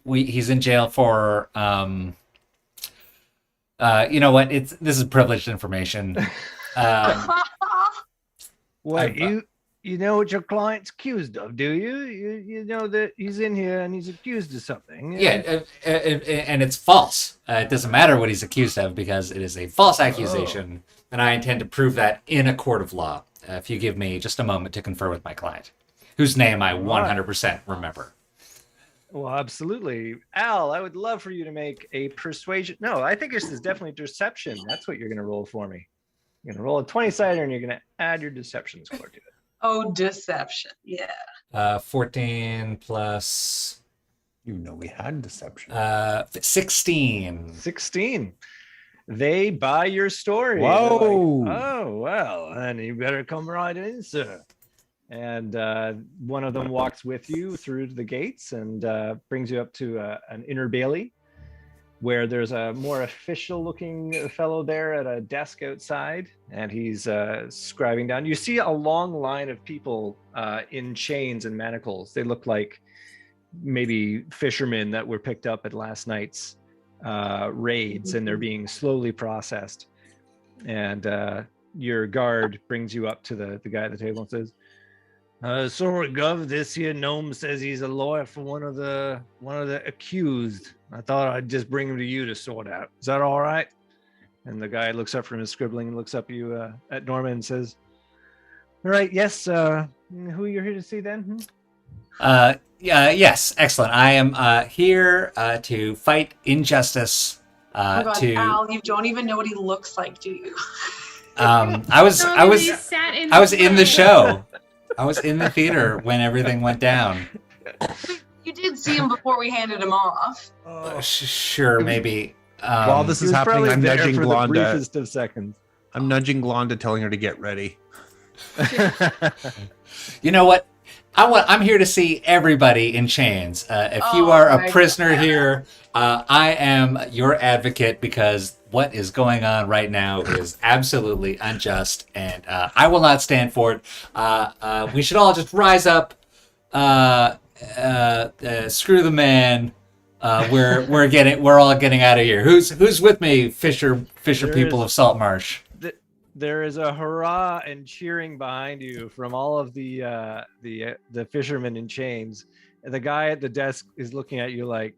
He's in jail for. You know what? This is privileged information. What you know what your client's accused of, do you? You know that he's in here and he's accused of something. Yeah, and it's false. It doesn't matter what he's accused of because it is a false accusation, and I intend to prove that in a court of law. If you give me just a moment to confer with my client, whose name I 100% remember. Well, absolutely. Al, I would love for you to make a persuasion. No, I think this is definitely deception. That's what you're going to roll for me. You're going to roll a 20-sider and you're going to add your deception score to it. Oh, deception. Yeah. 14 plus... You know we had deception. 16. 16. They buy your story. Whoa. Like, oh, well, then you better come right in, sir. And one of them walks with you through the gates and brings you up to an inner bailey where there's a more official looking fellow there at a desk outside, and he's scribing down. You see a long line of people in chains and manacles. They look like maybe fishermen that were picked up at last night's raids, and they're being slowly processed. And your guard brings you up to the guy at the table and says, sorry, Gov, this here gnome says he's a lawyer for one of the accused. I thought I'd just bring him to you to sort out. Is that all right? And the guy looks up from his scribbling and looks up at you at Norman and says, all right, yes, who you're here to see then? Yes, excellent. I am here to fight injustice. Oh my God, Al, you don't even know what he looks like, do you? I was in the show. I was in the theater when everything went down. You did see him before we handed him off. Sure, maybe. While this is happening, I'm nudging Glonda. The briefest of seconds. I'm nudging Glonda, telling her to get ready. You know what? I'm here to see everybody in chains. If you are a prisoner here, I am your advocate because what is going on right now is absolutely unjust, and I will not stand for it. We should all just rise up. Screw the man. We're all getting out of here. Who's with me, Fisher people of Saltmarsh? There is a hurrah and cheering behind you from all of the fishermen in chains. And the guy at the desk is looking at you like,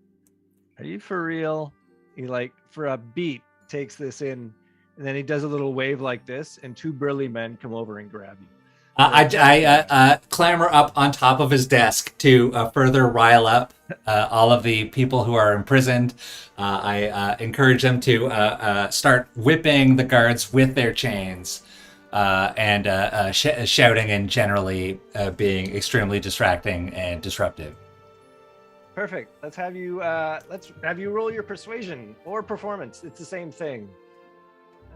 "Are you for real?" He for a beat takes this in, and then he does a little wave like this, and two burly men come over and grab you. I clamber up on top of his desk to further rile up all of the people who are imprisoned. I encourage them to start whipping the guards with their chains and shouting and generally being extremely distracting and disruptive. Perfect. Let's have you roll your persuasion or performance. It's the same thing.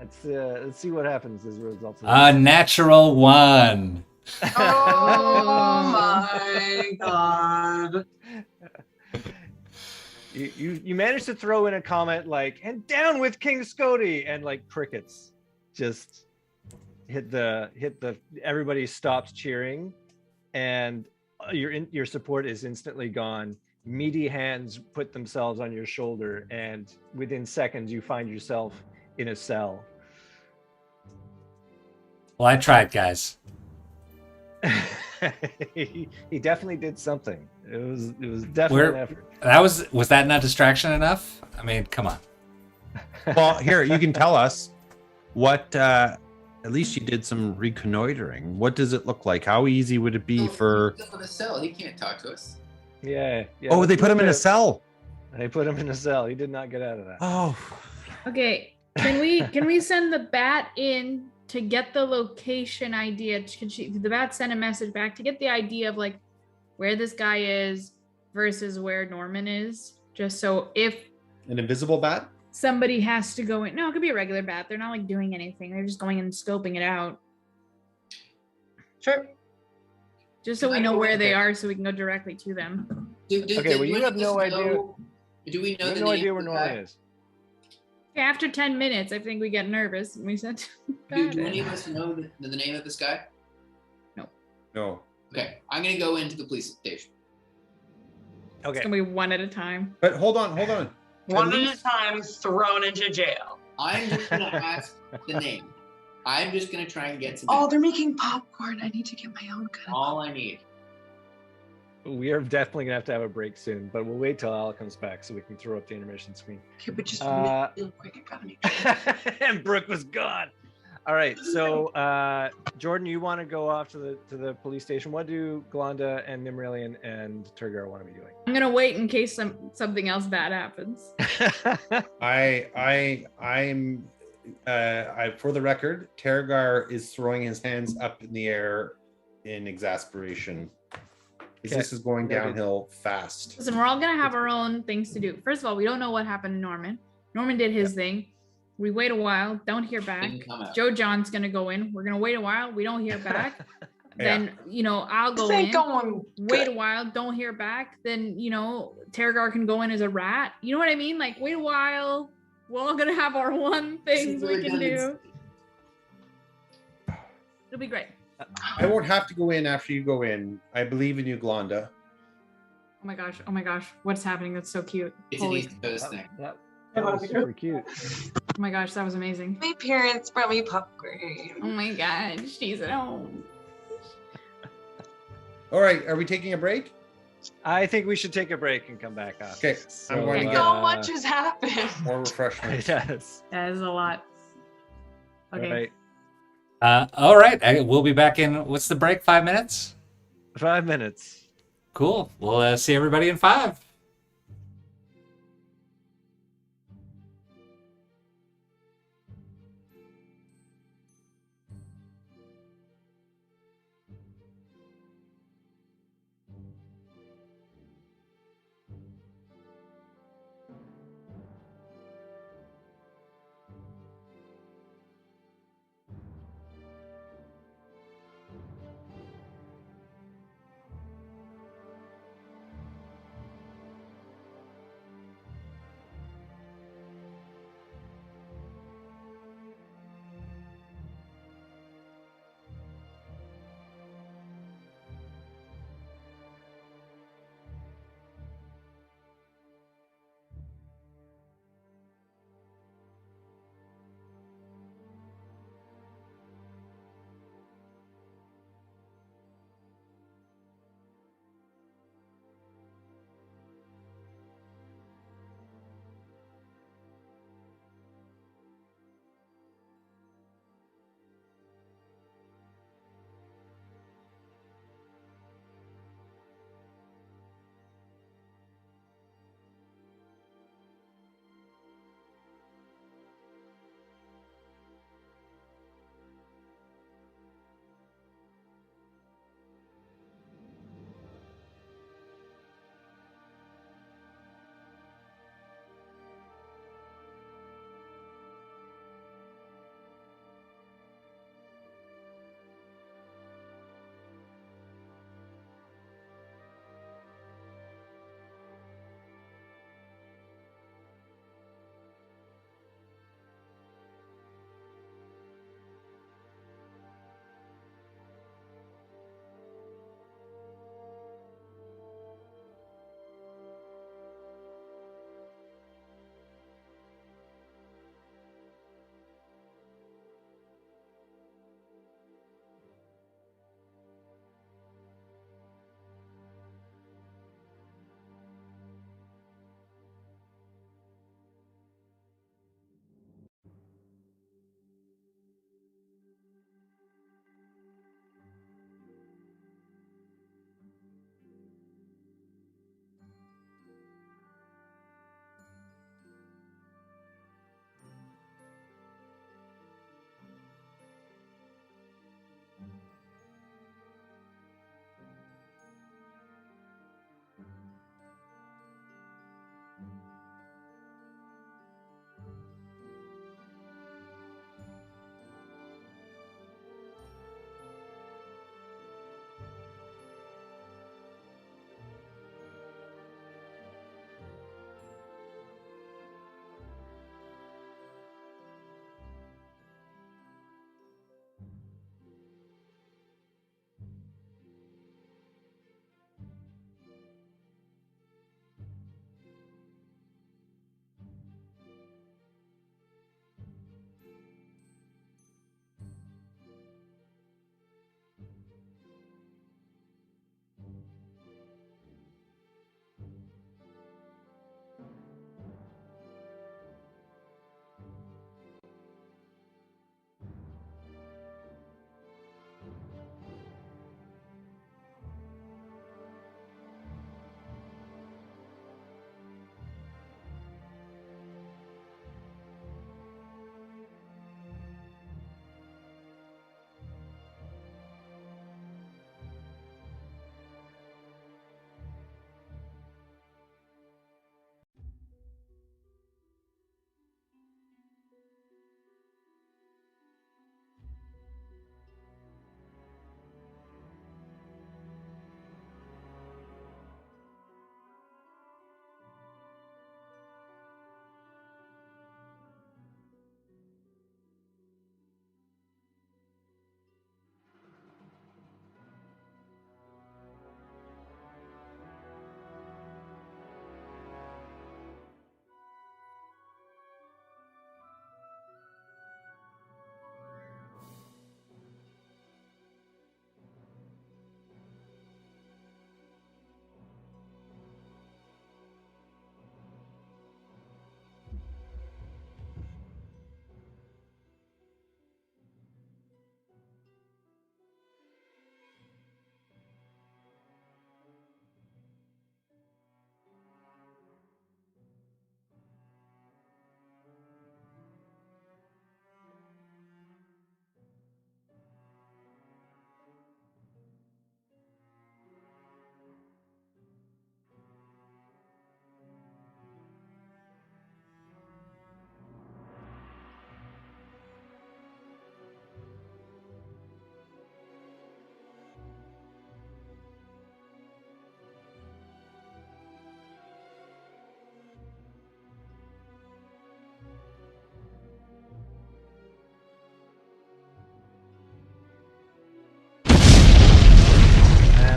Let's see what happens as a result of this. Natural 1. Oh my God. You managed to throw in a comment like, and down with King Scody, and like crickets just hit the everybody stops cheering, and your support is instantly gone. Meaty hands put themselves on your shoulder, and within seconds you find yourself in a cell. Well, I tried, guys. he definitely did something. It was definitely an effort. Was that not distraction enough? I mean, come on. Well, here you can tell us what. At least you did some reconnoitering. What does it look like? How easy would it be for? He's in a cell. He can't talk to us. Yeah. Oh, they put him in a cell. They put him in a cell. He did not get out of that. Oh. Okay. Can we send the bat in to get the location idea? Did the bat send a message back to get the idea of like where this guy is versus where Norman is? Just so if An invisible bat? somebody has to go in. No, it could be a regular bat. They're not like doing anything. They're just going and scoping it out. Sure. Just so we know where they are so we can go directly to them. Okay, well, you have no idea. Do we know You have the no name idea of where the Norman guy? is. After 10 minutes, I think we get nervous and we said, Do any of us know the name of this guy? No. Okay, I'm gonna go into the police station. it's Okay. gonna be one at a time. But hold on. One at a time, thrown into jail. I'm just gonna ask the name. I'm just gonna try and get some. Oh, they're making popcorn. I need to get my own gun. All I need. We are definitely gonna have to have a break soon, but we'll wait till Al comes back so we can throw up the intermission screen. Okay, but just Uh, real quick. I gotta make sure. And Brooke was gone. All right, so Jordan, you want to go off to the police station? What do Glonda and Nimrilian and Turgar want to be doing? I'm gonna wait in case something else bad happens. I'm for the record, Tergar is throwing his hands up in the air in exasperation. Okay. This is going downhill fast. Listen, we're all gonna have our own things to do. First of all, we don't know what happened to Norman. Norman did his thing. We wait a while, don't hear back. Didn't come out. Joe John's gonna go in. We're gonna wait a while. We don't hear back. Then I'll go This ain't in. going Wait a good. while, don't hear back. Then Tergar can go in as a rat. You know what I mean? Like wait a while. We're all gonna have our one things we can do. It'll be great. I won't have to go in after you go in. I believe in you, Glonda. Oh my gosh. What's happening? That's so cute. It's an Holy, East Coast thing. That was super cute. oh my gosh, that was amazing. My parents brought me popcorn. Oh my gosh, she's at home. All right, are we taking a break? I think we should take a break and come back up. Okay, I'm going to get So much has happened. more refreshments. Yes. That is a lot. Okay. All right. All right. We'll be back in. What's the break? 5 minutes? 5 minutes. Cool. We'll see everybody in 5.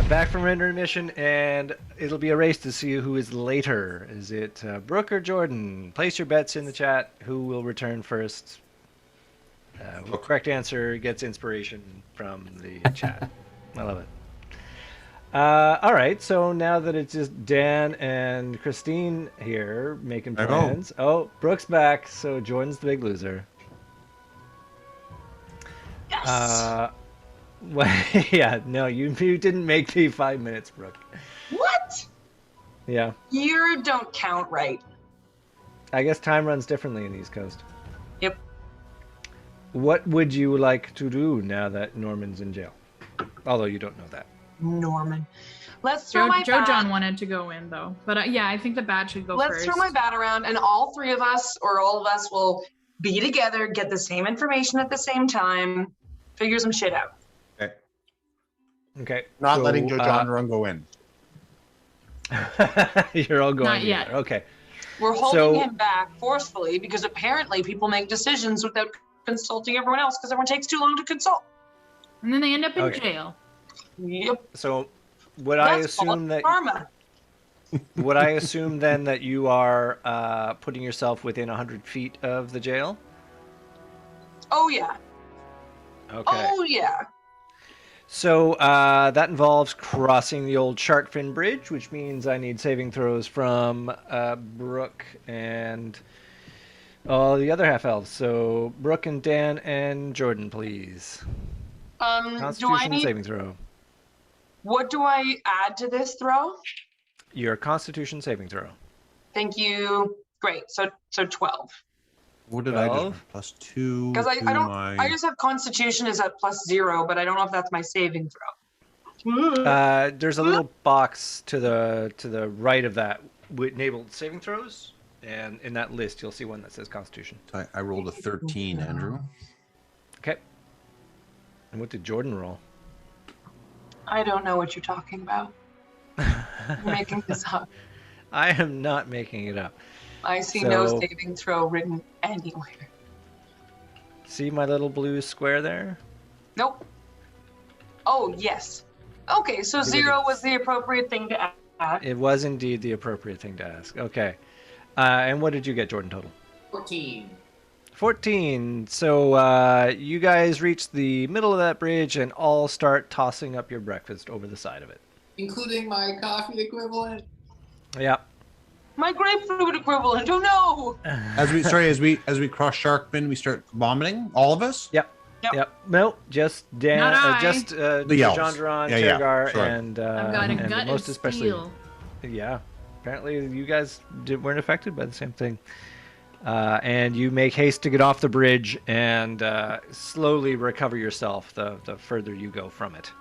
Back from intermission, and it'll be a race to see who is later. Is it Brooke or Jordan? Place your bets in the chat. Who will return first? The correct answer gets inspiration from the chat. I love it. All right, so now that it's just Dan and Christine here making plans. Oh, Brooke's back, so Jordan's the big loser. Yes. Well, yeah, no, you didn't make the 5 minutes, Brooke. What? Yeah. You don't count right. I guess time runs differently in the East Coast. Yep. What would you like to do now that Norman's in jail? Although you don't know that. Norman. Let's throw my Joe bat. John wanted to go in though, but yeah, I think the bat should go Let's first. throw my bat around, and all three of us, or all of us, will be together, get the same information at the same time, figure some shit out. Okay. Not so, letting Joe John Run go in. You're all going Not yet. together. Okay. We're holding him back forcefully because apparently people make decisions without consulting everyone else because everyone takes too long to consult. And then they end up in Okay. jail. Yep. So would I assume that karma. would I assume then that you are putting yourself within 100 feet of the jail? Oh yeah. Okay. Oh yeah. So that involves crossing the old shark fin bridge, which means I need saving throws from Brooke and all the other half elves. So Brooke and Dan and Jordan, please. Do Constitution I need? saving throw. What do I add to this throw? Your Constitution saving throw. Thank you. Great. So 12. What did I do? 12? +2. Because I to don't. my- I just have Constitution is at +0, but I don't know if that's my saving throw. There's a little box to the right of that with enabled saving throws, and in that list you'll see one that says Constitution. I rolled a 13, Andrew. Okay. And what did Jordan roll? I don't know what you're talking about. I'm making this up. I am not making it up. I see no So- saving throw written anywhere. See my little blue square there? Nope. Oh, yes. Okay, so 0 was the appropriate thing to add. It was indeed the appropriate thing to ask. Okay. And what did you get, Jordan, total? 14. 14. So you guys reach the middle of that bridge and all start tossing up your breakfast over the side of it. Including my coffee equivalent. Yeah. My grapefruit equivalent. Oh no! As we cross Sharkman, we start vomiting. All of us. Yep. No, just Dan, Not I. just The elves. Jandron, Yeah, yeah, Tergar, sure. and I've got a and gut most of especially, steel. yeah. Apparently, you guys weren't affected by the same thing. And you make haste to get off the bridge and slowly recover yourself the further you go from it.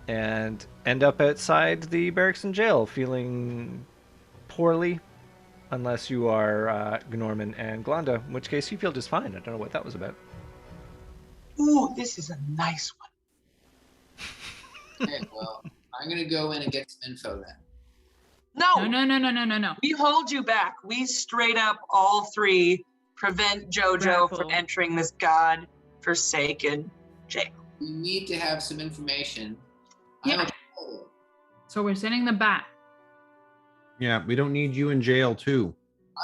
And end up outside the barracks and jail feeling poorly, unless you are Gnorman and Glonda, in which case you feel just fine. I don't know what that was about. Ooh, this is a nice one. Okay, well, I'm going to go in and get some info then. No. We hold you back. We straight up, all three, prevent JoJo from Grapple. entering this god-forsaken jail. We need to have some information. Yeah. So we're sending the bat. Yeah, we don't need you in jail too.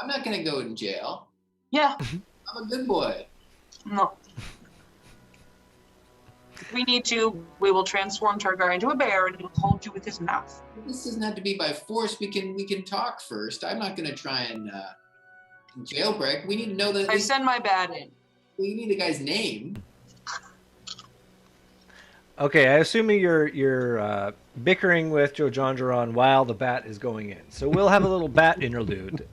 I'm not going to go in jail. Yeah, I'm a good boy. no. If we need to, we will transform Targar into a bear and he'll hold you with his mouth. This doesn't have to be by force. We can talk first. I'm not going to try and jailbreak. We need to know that I send my bat in. we need the guy's name. Okay, I assume you're bickering with Joe Jongeron while the bat is going in. So we'll have a little bat interlude.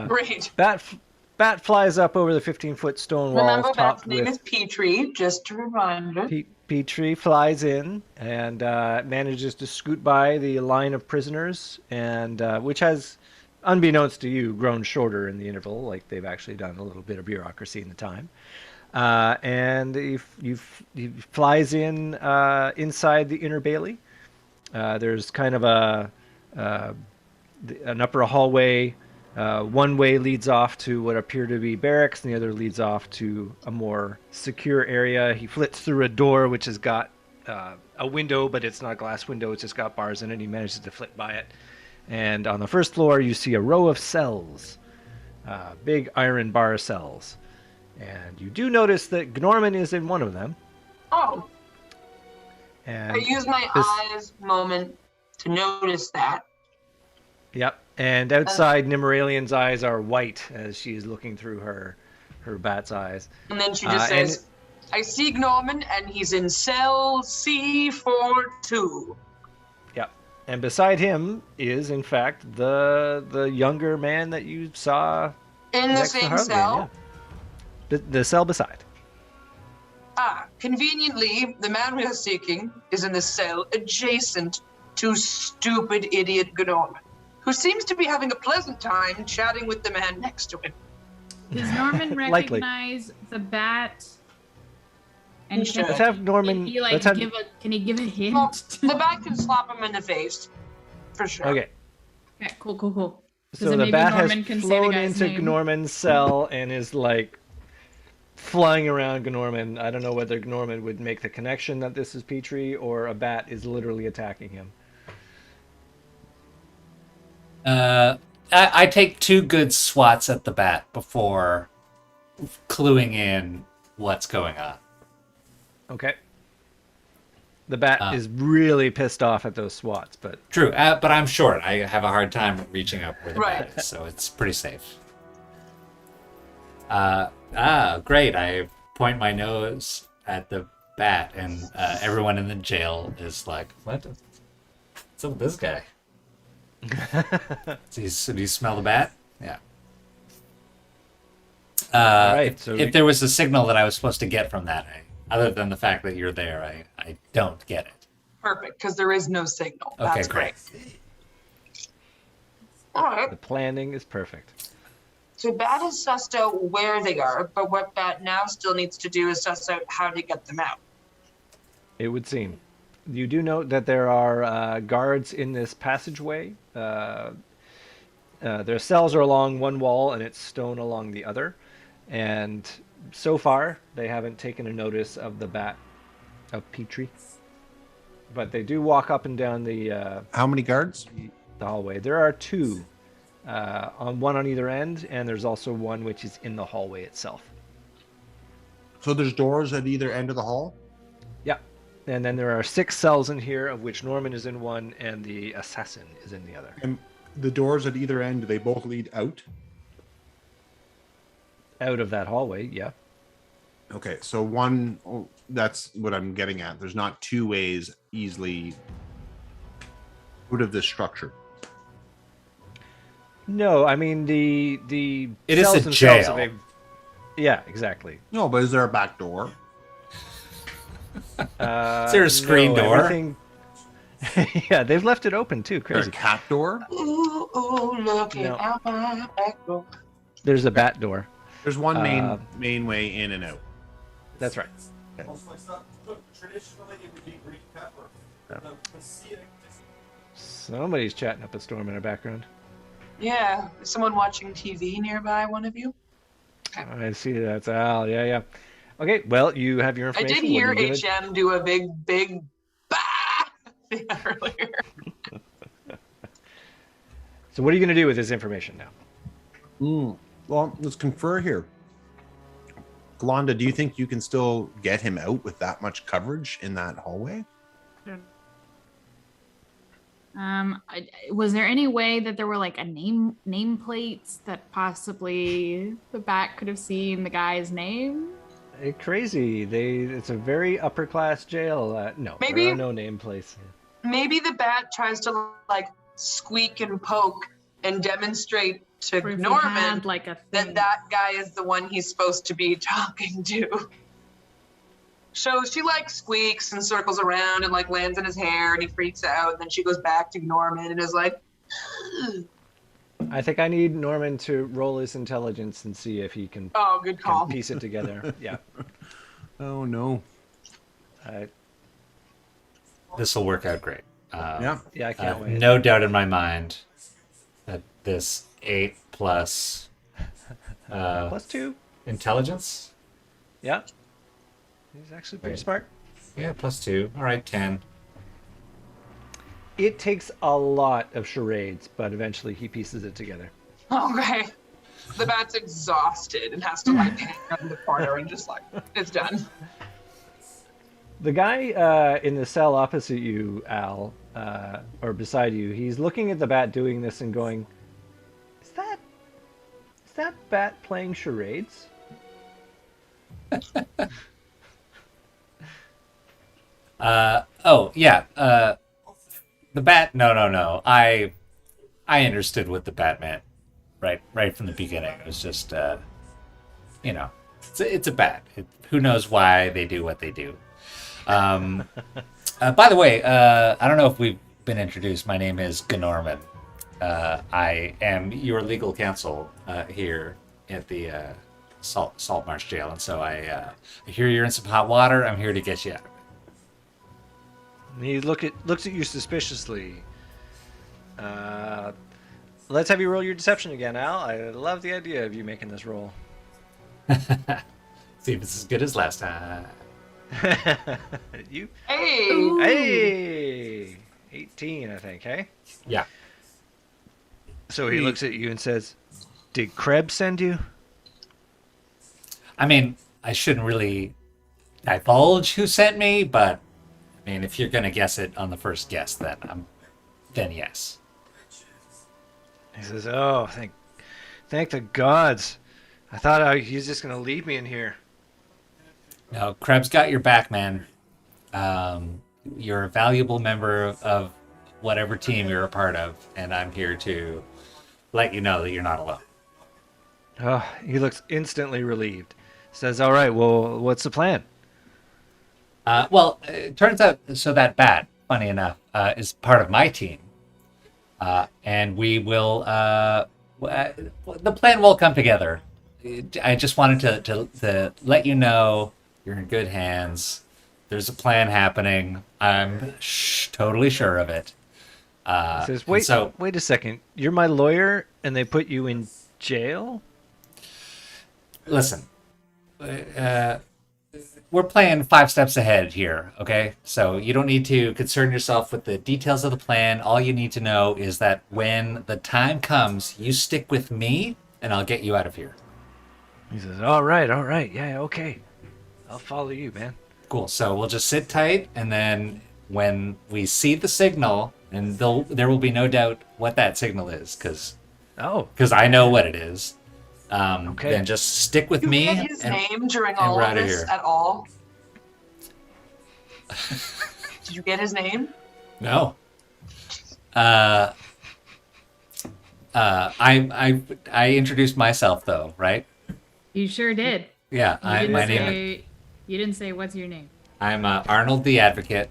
Great. Bat flies up over the 15-foot stone walls, Remember, Bat's topped name with is Petrie, just a reminder. Petrie flies in and manages to scoot by the line of prisoners, and which has, unbeknownst to you, grown shorter in the interval. Like they've actually done a little bit of bureaucracy in the time. And he flies in inside the inner bailey. There's kind of an upper hallway. One way leads off to what appear to be barracks, and the other leads off to a more secure area. He flits through a door which has got a window, but it's not a glass window. It's just got bars in it. He manages to flit by it. And on the first floor, you see a row of cells, big iron bar cells. And you do notice that Gnorman is in one of them. Oh. And I use my eyes moment to notice that. Yep. And outside, Nimmeralian's eyes are white as she is looking through her bat's eyes. And then she just says, I see Gnorman, and he's in cell C42. Yep. And beside him is, in fact, the younger man that you saw in the same cell. Yeah. The cell beside. Conveniently, the man we are seeking is in the cell adjacent to stupid idiot Gnorman, who seems to be having a pleasant time chatting with the man next to him. Does Norman recognize the bat? And let's have Norman. Can he give a hint? Well, the bat can slap him in the face, for sure. Okay. Yeah, cool. So the bat has flown into Gnorman's cell and is like flying around Gnorman. I don't know whether Gnorman would make the connection that this is Petrie or a bat is literally attacking him. I take 2 good swats at the bat before cluing in what's going on. Okay. The bat is really pissed off at those swats, but... True, but I'm short. I have a hard time reaching up where the bat is, so it's pretty safe. Great. I point my nose at the bat, and everyone in the jail is like, what? What's up with this guy? Do you smell the bat? Yeah. If there was a signal that I was supposed to get from that, other than the fact that you're there, I don't get it. Perfect, because there is no signal. Okay, That's great. All right. The planning is perfect. So Bat has sussed out where they are, but what Bat now still needs to do is suss out how to get them out. It would seem. You do note that there are guards in this passageway. Their cells are along one wall and it's stone along the other. And so far, they haven't taken a notice of the bat of Petrie. But they do walk up and down the... How many guards? The hallway. There are 2. One on either end, and there's also one which is in the hallway itself. So there's doors at either end of the hall? Yeah. And then there are 6 cells in here, of which Norman is in one and the assassin is in the other. And the doors at either end, do they both lead out? Out of that hallway, yeah. Okay, so that's what I'm getting at. There's not 2 ways easily out of this structure. No, I mean the it is a jail. Yeah, exactly. No, but is there a back door? Is there a screen door? Yeah, they've left it open too. Crazy. There's a cat door? Ooh, looking out my back door. There's a bat door. There's one main way in and out. That's right. Okay. Traditionally, it would be green pepper. Yeah. Somebody's chatting up a storm in our background. Yeah, is someone watching TV nearby? One of you? Okay. I see that's Al. Yeah. Okay, well, you have your information. I did hear HM do a big bah earlier. So what are you going to do with this information now? Well, let's confer here. Glonda, do you think you can still get him out with that much coverage in that hallway? Was there any way that there were like nameplates that possibly the bat could have seen the guy's name? Crazy. It's a very upper class jail. No, maybe there are no nameplates. Maybe the bat tries to like squeak and poke and demonstrate to Norman that guy is the one he's supposed to be talking to. So she like squeaks and circles around and like lands in his hair and he freaks out. And then she goes back to Norman and is like, I think I need Norman to roll his intelligence and see if he can, good call. Can piece it together. Yeah. Oh, no. This will work out great. Yeah, I can't wait. No doubt in my mind that this 8 plus... plus 2. Intelligence? Yeah. He's actually pretty smart. Yeah, +2. All right, 10. It takes a lot of charades, but eventually he pieces it together. Okay. The bat's exhausted and has to like hang out in the corner and just like, it's done. The guy in the cell opposite you, Al, or beside you, he's looking at the bat doing this and going, "Is that bat playing charades?" Oh yeah. The bat. No. I understood what the bat meant right from the beginning. It was just it's a bat. Who knows why they do what they do. By the way, I don't know if we've been introduced. My name is Gnorman. I am your legal counsel here at the Salt Marsh Jail, and so I hear you're in some hot water. I'm here to get you out of it. He looks at you suspiciously. Let's have you roll your deception again, Al. I love the idea of you making this roll. See if it's as good as last time. You? Hey! Ooh. Hey! 18, I think, hey? Yeah. So he looks at you and says, "Did Krebs send you?" I mean, I shouldn't really divulge who sent me, but I mean, if you're gonna guess it on the first guess, then yes. He says, "Oh, thank the gods. I thought he was just going to leave me in here." No, Krebs got your back, man. You're a valuable member of whatever team you're a part of, and I'm here to let you know that you're not alone. Oh, he looks instantly relieved. Says, "All right, well, what's the plan?" Well, it turns out, so that bat, funny enough, is part of my team. And we will, the plan will come together. I just wanted to let you know you're in good hands. There's a plan happening. I'm totally sure of it. He says, wait a second. You're my lawyer and they put you in jail? Listen, we're playing 5 steps ahead here, okay? So you don't need to concern yourself with the details of the plan. All you need to know is that when the time comes, you stick with me, and I'll get you out of here. He says, all right, yeah, okay. I'll follow you, man. Cool, so we'll just sit tight, and then when we see the signal, and there will be no doubt what that signal is, because I know what it is. Okay. Then just stick with me. Did you get his name during all of this at all? Did you get his name? No. I introduced myself though, right? You sure did. Yeah, my name. You didn't say what's your name. I'm Arnold the Advocate.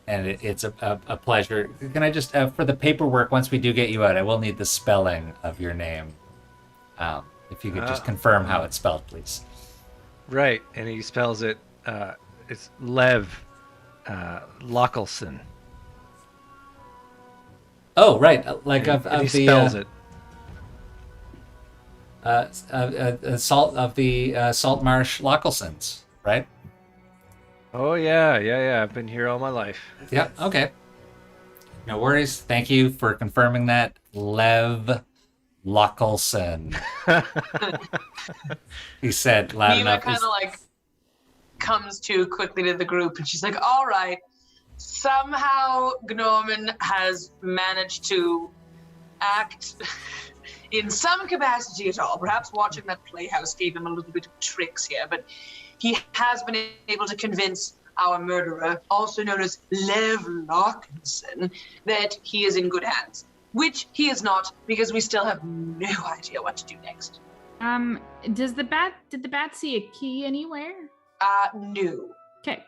And it's a pleasure. Can I just, for the paperwork, once we do get you out, I will need the spelling of your name. If you could just confirm how it's spelled, please. Right, and he spells it, it's Lev Lockelson. Oh, right, like and he spells it. Salt Marsh Lockelsons, right? Oh, yeah. I've been here all my life. Yeah, okay. No worries. Thank you for confirming that. Lev Lockelson. He said loud Nina enough. kind of like comes to quickly to the group and she's like, all right, somehow Gnorman has managed to act in some capacity at all. Perhaps watching that playhouse gave him a little bit of tricks here, but he has been able to convince our murderer, also known as Lev Lockelson, that he is in good hands. Which he is not, because we still have no idea what to do next. Did the bat see a key anywhere? No. Okay.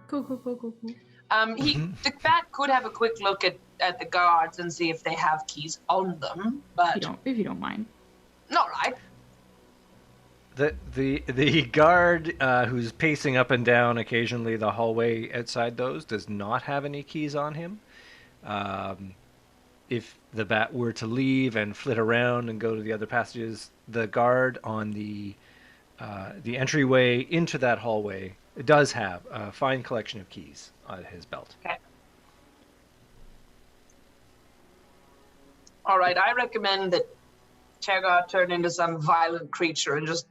Cool. The bat could have a quick look at the guards and see if they have keys on them, but if you don't mind. All right. The guard who's pacing up and down occasionally the hallway outside those does not have any keys on him. If the bat were to leave and flit around and go to the other passages, the guard on the the entryway into that hallway does have a fine collection of keys on his belt. Okay. All right, I recommend that Tergar turn into some violent creature and just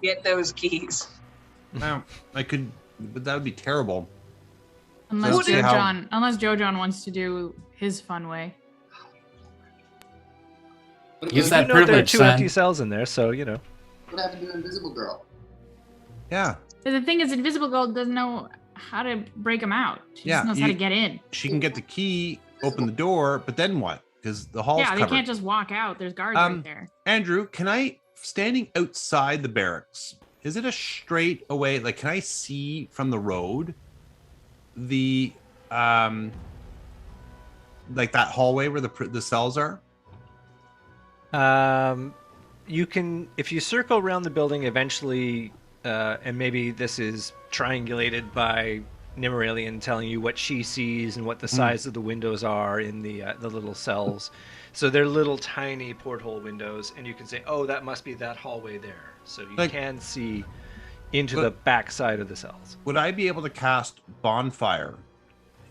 get those keys. Now, I could, but that would be terrible. Unless Joe John wants to do his fun way. Use that There are privilege, two son. empty cells in there, so you know. What happened to Invisible Girl? Yeah. But the thing is, Invisible Girl doesn't know how to break them out. She just knows how to get in. She can get the key, open the door, but then what? Because the hall's Yeah, they covered. can't just walk out. There's guards right there. Andrew, standing outside the barracks, is it a straight away? Like, can I see from the road the like that hallway where the cells are? You can, if you circle around the building eventually, and maybe this is triangulated by Nimeralian telling you what she sees and what the size of the windows are in the little cells. So they're little tiny porthole windows, and you can say, oh, that must be that hallway there. So you can see into the back side of the cells. Would I be able to cast Bonfire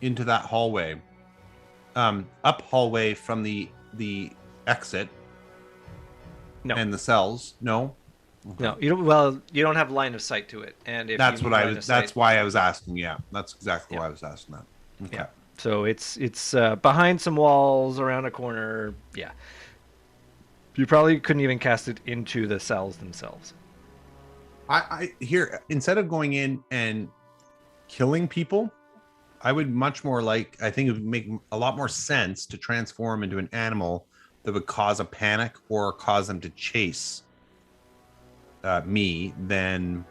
into that hallway, up hallway from the exit? No. And the cells? No. Okay. No, you don't. Well, you don't have line of sight to it, and if That's you what need I line was. of sight- That's why I was asking. Yeah, that's exactly why I was asking that. Okay. Yeah. So it's behind some walls, around a corner. Yeah. You probably couldn't even cast it into the cells themselves. I here, instead of going in and killing people, I would much more like, I think it would make a lot more sense to transform into an animal that would cause a panic or cause them to chase me than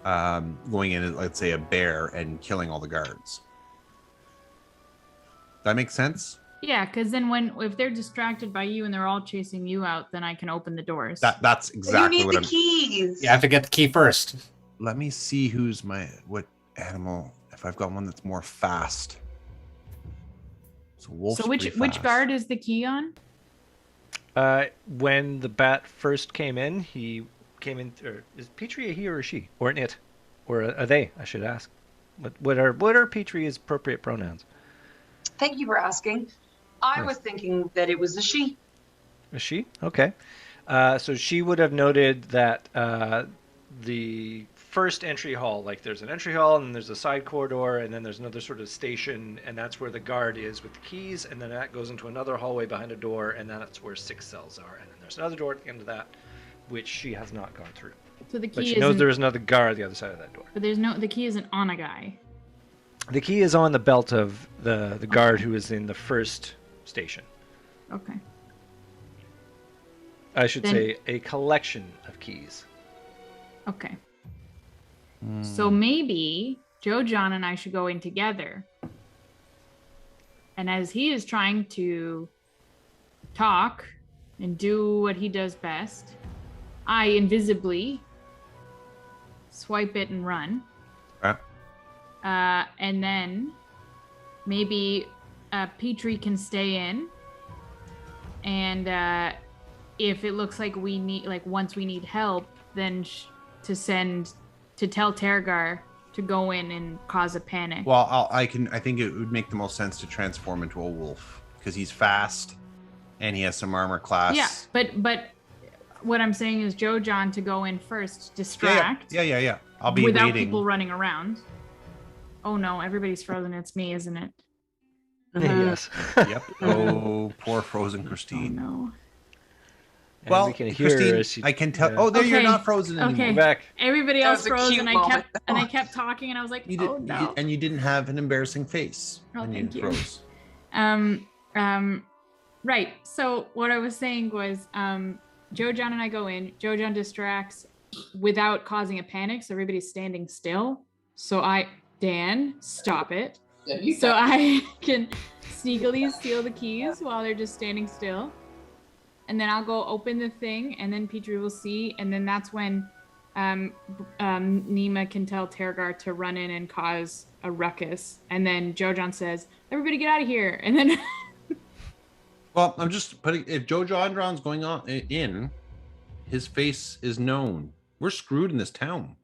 going in as, let's say, a bear and killing all the guards. That makes sense? Yeah, because then if they're distracted by you and they're all chasing you out, then I can open the doors. That's exactly you what need I'm... the keys. You have to get the key first. Let me see what animal, if I've got one that's more fast. So wolf's So which pretty fast. guard is the key on? When the bat first came in, he came in. Or is Petrie a he or a she, or an it, or a they? I should ask. What are Petrie's appropriate pronouns? Thank you for asking. I was thinking that it was a she. A she? Okay. So she would have noted that the first entry hall, like there's an entry hall and there's a side corridor and then there's another sort of station, and that's where the guard is with the keys, and then that goes into another hallway behind a door, and that's where 6 cells are, and then there's another door at the end of that, which she has not gone through. So the key But she knows there is another guard at the other side of that door. But the key isn't on a guy. The key is on the belt of the guard who is in the first station. Okay. I should say a collection of keys. Okay. So maybe Joe John and I should go in together. And as he is trying to talk and do what he does best, I invisibly swipe it and run. Okay. And then maybe Petrie can stay in. And if it looks like we need, once we need help, then to tell Tergar to go in and cause a panic. Well, I think it would make the most sense to transform into a wolf because he's fast and he has some armor class. Yeah, but what I'm saying is Joe John to go in first, distract. Yeah. I'll be without waiting. people running around. Oh no, everybody's frozen. It's me, isn't it? Yes. Yep. Oh, poor frozen Christine. Oh no. And Well, we can hear Christine, as she- I can tell. yeah. Oh, there you're Okay. not frozen anymore. Okay. Back. Everybody That else was a froze, cute and moment. I kept talking, and I was like, You oh did, no. and you didn't have an embarrassing face Oh, when you thank you. froze. Right. So what I was saying was, Joe John and I go in. Joe John distracts without causing a panic, so everybody's standing still. So Dan, stop it. Yeah, you So got- I can sneakily steal the keys while they're just standing still. And then I'll go open the thing, and then Petrie will see, and then that's when Nima can tell Tergar to run in and cause a ruckus. And then Joe John says, everybody get out of here. And then Well, I'm just putting. If Joe Jondron's going on in, his face is known. We're screwed in this town.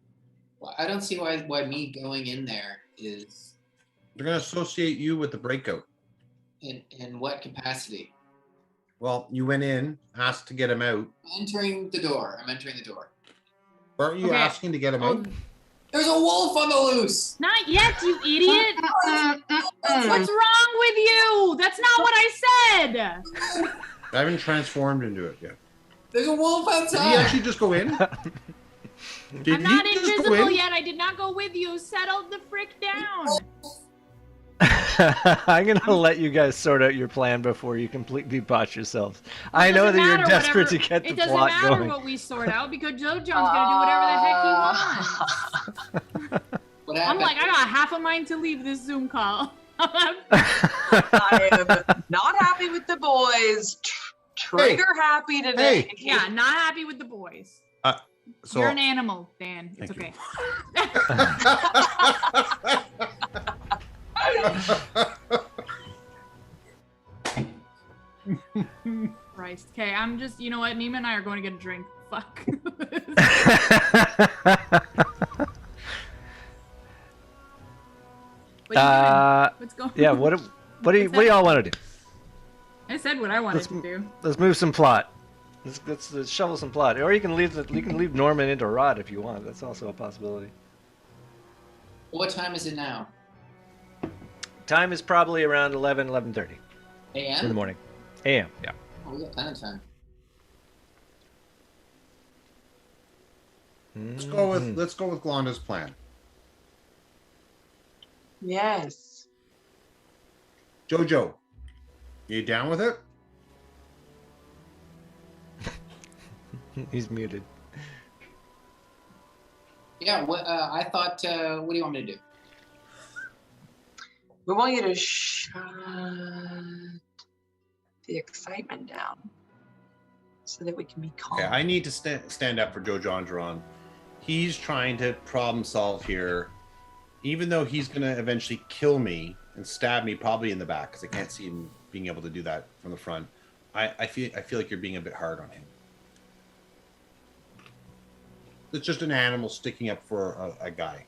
Well, I don't see why me going in there is. They're going to associate you with the breakout. In what capacity? Well, you went in, asked to get him out. I'm entering the door. Aren't you asking to get him out? There's a wolf on the loose. Not yet, you idiot. What's wrong with you? That's not what I said. I haven't transformed into it yet. There's a wolf outside. Did he actually just go in? I'm not invisible yet. I did not go with you. Settle the frick down. I'm going to let you guys sort out your plan before you completely botch yourselves. I know that you're desperate to get the plot going. It doesn't matter what we sort out because Joe John's going to do whatever the heck he wants. I'm like, I got half a mind to leave this Zoom call. I am not happy with the boys. Trigger happy today. Hey. Yeah, not happy with the boys. So You're an animal, Dan. It's okay. Christ. Okay, I'm just, you know what? Nima and I are going to get a drink. Fuck. What's going on? Yeah, what do y'all want to do? I said what I wanted to do. Let's move some plot. Let's shovel some plot. Or you can leave Norman into rot if you want. That's also a possibility. What time is it now? Time is probably around 11:30 a.m. in the morning. A.m. Yeah. Oh, we got plenty of time. let's go with Glonda's plan. Yes. Jojo, you down with it? He's muted. Yeah. What? I thought. What do you want me to do? We want you to shut the excitement down so that we can be calm. Okay, I need to stand up for Joe Jondron. He's trying to problem solve here, even though he's going to eventually kill me and stab me probably in the back because I can't see him being able to do that from the front. I feel like you're being a bit hard on him. It's just an animal sticking up for a guy.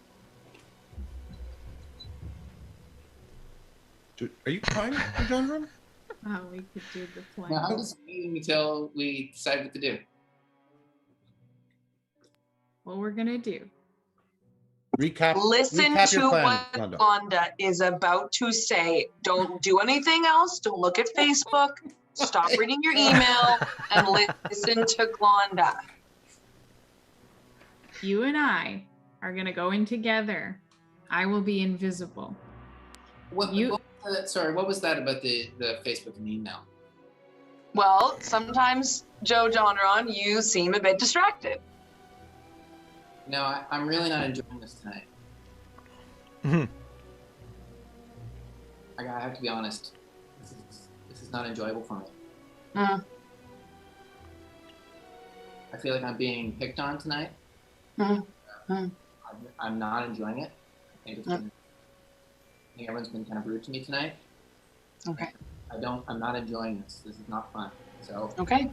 Are you crying, John? Oh, we could do the plan. No, I'm just waiting until we decide what to do. What we're gonna do. Listen to what Glonda is about to say. Don't do anything else. Don't look at Facebook. Stop reading your email and listen to Glonda. You and I are gonna go in together. I will be invisible. What was that about the Facebook and the email? Well, sometimes, Joe Johnron, you seem a bit distracted. No, I'm really not enjoying this tonight. I have to be honest. This is not enjoyable for me. I feel like I'm being picked on tonight. I'm not enjoying it. I think everyone's been kind of rude to me tonight. Okay. I'm not enjoying this. This is not fun. So okay.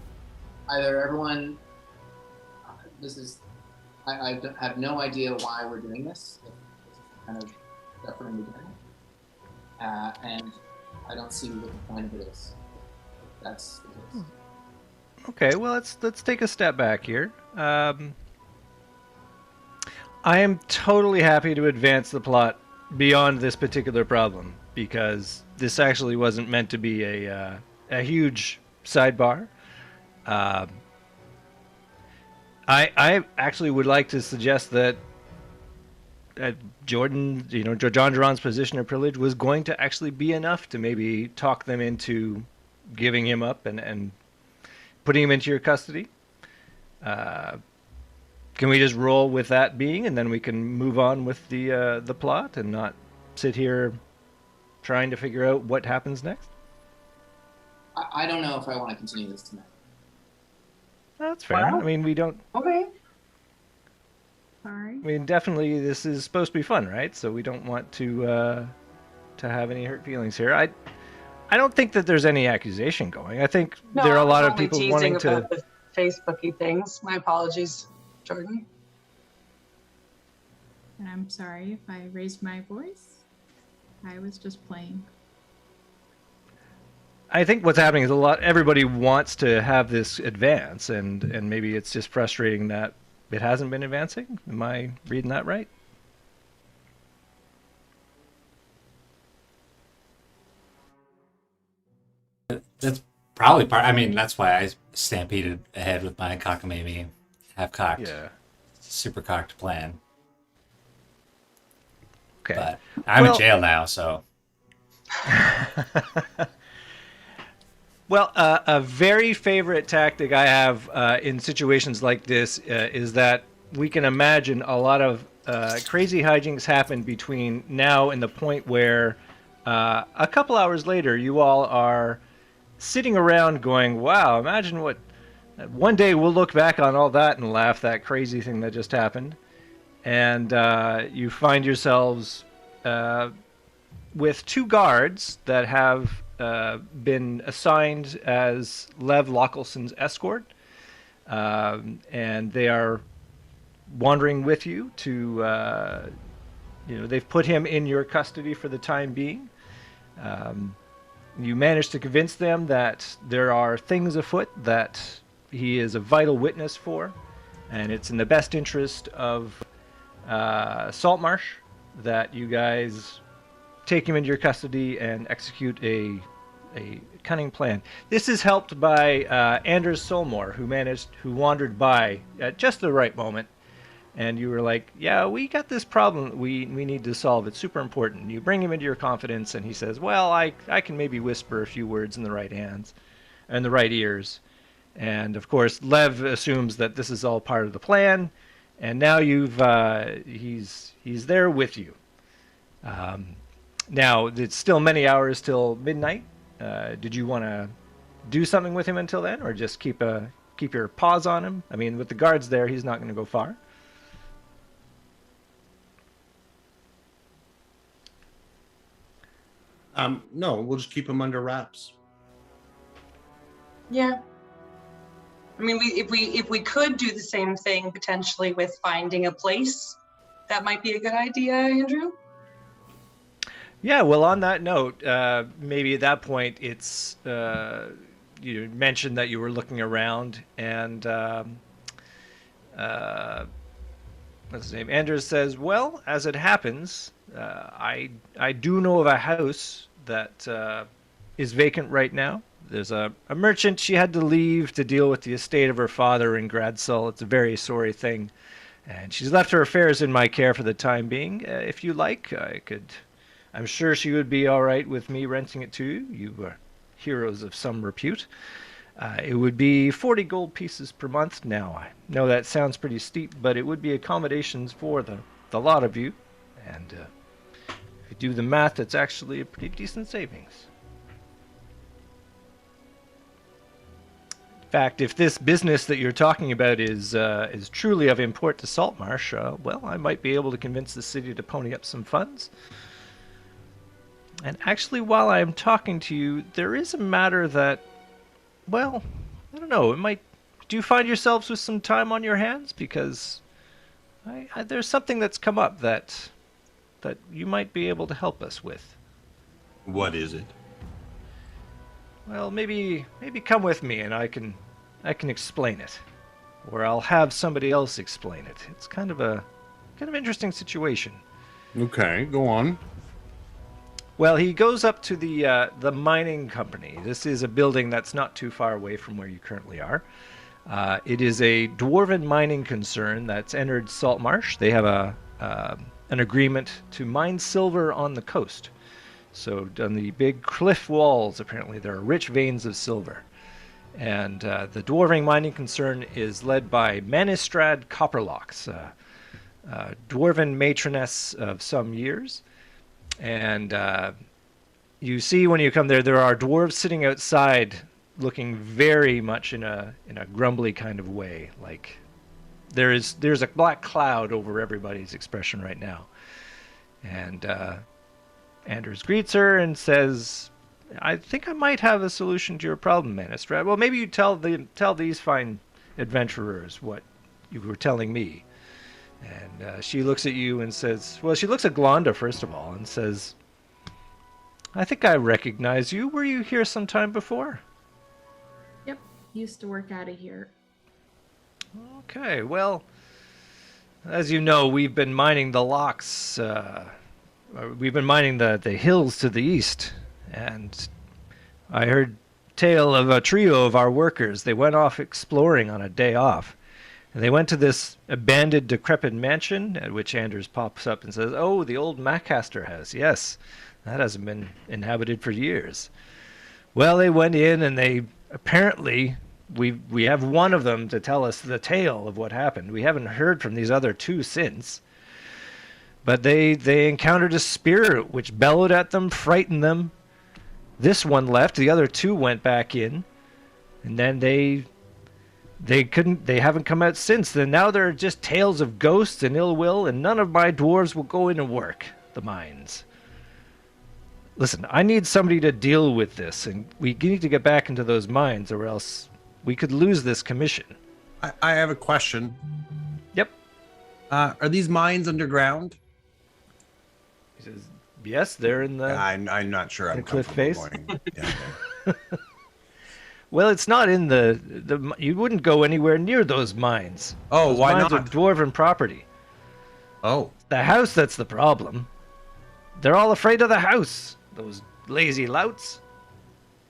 Either everyone, I have no idea why we're doing this. This is kind of stuff we're going to be doing. And I don't see what the point of it is. That's the case. Okay, well let's take a step back here. I am totally happy to advance the plot beyond this particular problem because this actually wasn't meant to be a huge sidebar. I actually would like to suggest that Jordan, John Duran's position of privilege was going to actually be enough to maybe talk them into giving him up and putting him into your custody. Can we just roll with that being, and then we can move on with the plot and not sit here trying to figure out what happens next? I don't know if I want to continue this tonight. That's fair. Well, I mean, we don't. Okay. Sorry. I mean, definitely, this is supposed to be fun, right? So we don't want to have any hurt feelings here. I don't think that there's any accusation going. I think there are a lot of people wanting to. About the Facebooky things. My apologies, Jordan. And I'm sorry if I raised my voice. I was just playing. I think what's happening is everybody wants to have this advance, and maybe it's just frustrating that it hasn't been advancing. Am I reading that right? That's probably part. I mean, that's why I stampeded ahead with my cockamamie, half-cocked, super cocked plan. Okay. But I'm in jail now, so. Well, a very favorite tactic I have in situations like this is that we can imagine a lot of crazy hijinks happen between now and the point where a couple hours later you all are sitting around going, wow, imagine what one day we'll look back on all that and laugh, that crazy thing that just happened. And you find yourselves with two guards that have been assigned as Lev Lockelson's escort, and they are wandering with you to, they've put him in your custody for the time being. You manage to convince them that there are things afoot that he is a vital witness for, and it's in the best interest of Saltmarsh that you guys take him into your custody and execute a cunning plan. This is helped by Anders Solmore, who wandered by at just the right moment, and you were like, yeah, we got this problem we need to solve. It's super important. You bring him into your confidence, and he says, well, I can maybe whisper a few words in the right hands and the right ears. And of course, Lev assumes that this is all part of the plan, and now he's there with you. Now, it's still many hours till midnight. Did you want to do something with him until then, or just keep your paws on him? I mean, with the guards there, he's not going to go far. No, we'll just keep him under wraps. Yeah. I mean, if we could do the same thing potentially with finding a place, that might be a good idea, Andrew. Yeah, well, on that note, maybe at that point, it's you mentioned that you were looking around, and what's his name? Anders says, well, as it happens, I do know of a house that is vacant right now. There's a merchant. She had to leave to deal with the estate of her father in Gradsul. It's a very sorry thing. And she's left her affairs in my care for the time being. If you like, I'm sure she would be all right with me renting it to you. You are heroes of some repute. It would be 40 gold pieces per month. Now, I know that sounds pretty steep, but it would be accommodations for the lot of you. And if you do the math, it's actually a pretty decent savings. In fact, if this business that you're talking about is truly of import to Saltmarsh, well, I might be able to convince the city to pony up some funds. And actually, while I'm talking to you, there is a matter that, well, I don't know, do you find yourselves with some time on your hands? Because there's something that's come up that you might be able to help us with. What is it? Well, maybe come with me and I can explain it. Or I'll have somebody else explain it. It's kind of interesting situation. Okay, go on. Well, he goes up to the mining company. This is a building that's not too far away from where you currently are. It is a dwarven mining concern that's entered Saltmarsh. They have an agreement to mine silver on the coast. So on the big cliff walls, apparently, there are rich veins of silver. And the dwarven mining concern is led by Manistrad Copperlocks, a dwarven matroness of some years. And you see when you come there are dwarves sitting outside looking very much in a grumbly kind of way. Like there's a black cloud over everybody's expression right now. And Anders greets her and says, I think I might have a solution to your problem, Manistrad. Well, maybe you tell these fine adventurers what you were telling me. And she looks at you and says, well, she looks at Glonda first of all and says, I think I recognize you. Were you here sometime before? Yep, used to work out of here. Okay, well, as you know, we've been mining the locks. We've been mining the hills to the east, and I heard tale of a trio of our workers. They went off exploring on a day off. And they went to this abandoned, decrepit mansion, at which Anders pops up and says, oh, the old Macaster house. Yes, that hasn't been inhabited for years. Well, they went in, and they apparently, we have one of them to tell us the tale of what happened. We haven't heard from these other two since. But they encountered a spirit which bellowed at them, frightened them. This one left, the other two went back in, and then they haven't come out since. Then now there are just tales of ghosts and ill will, and none of my dwarves will go in and work the mines. Listen, I need somebody to deal with this, and we need to get back into those mines, or else we could lose this commission. I have a question. Yep. Are these mines underground? He says, yes, they're in the... I'm not sure. I'm cliff comfortable face? going down there. Well, it's not in the... You wouldn't go anywhere near those mines. Oh, those why mines not? are dwarven property. Oh. The house that's the problem. They're all afraid of the house. Those lazy louts.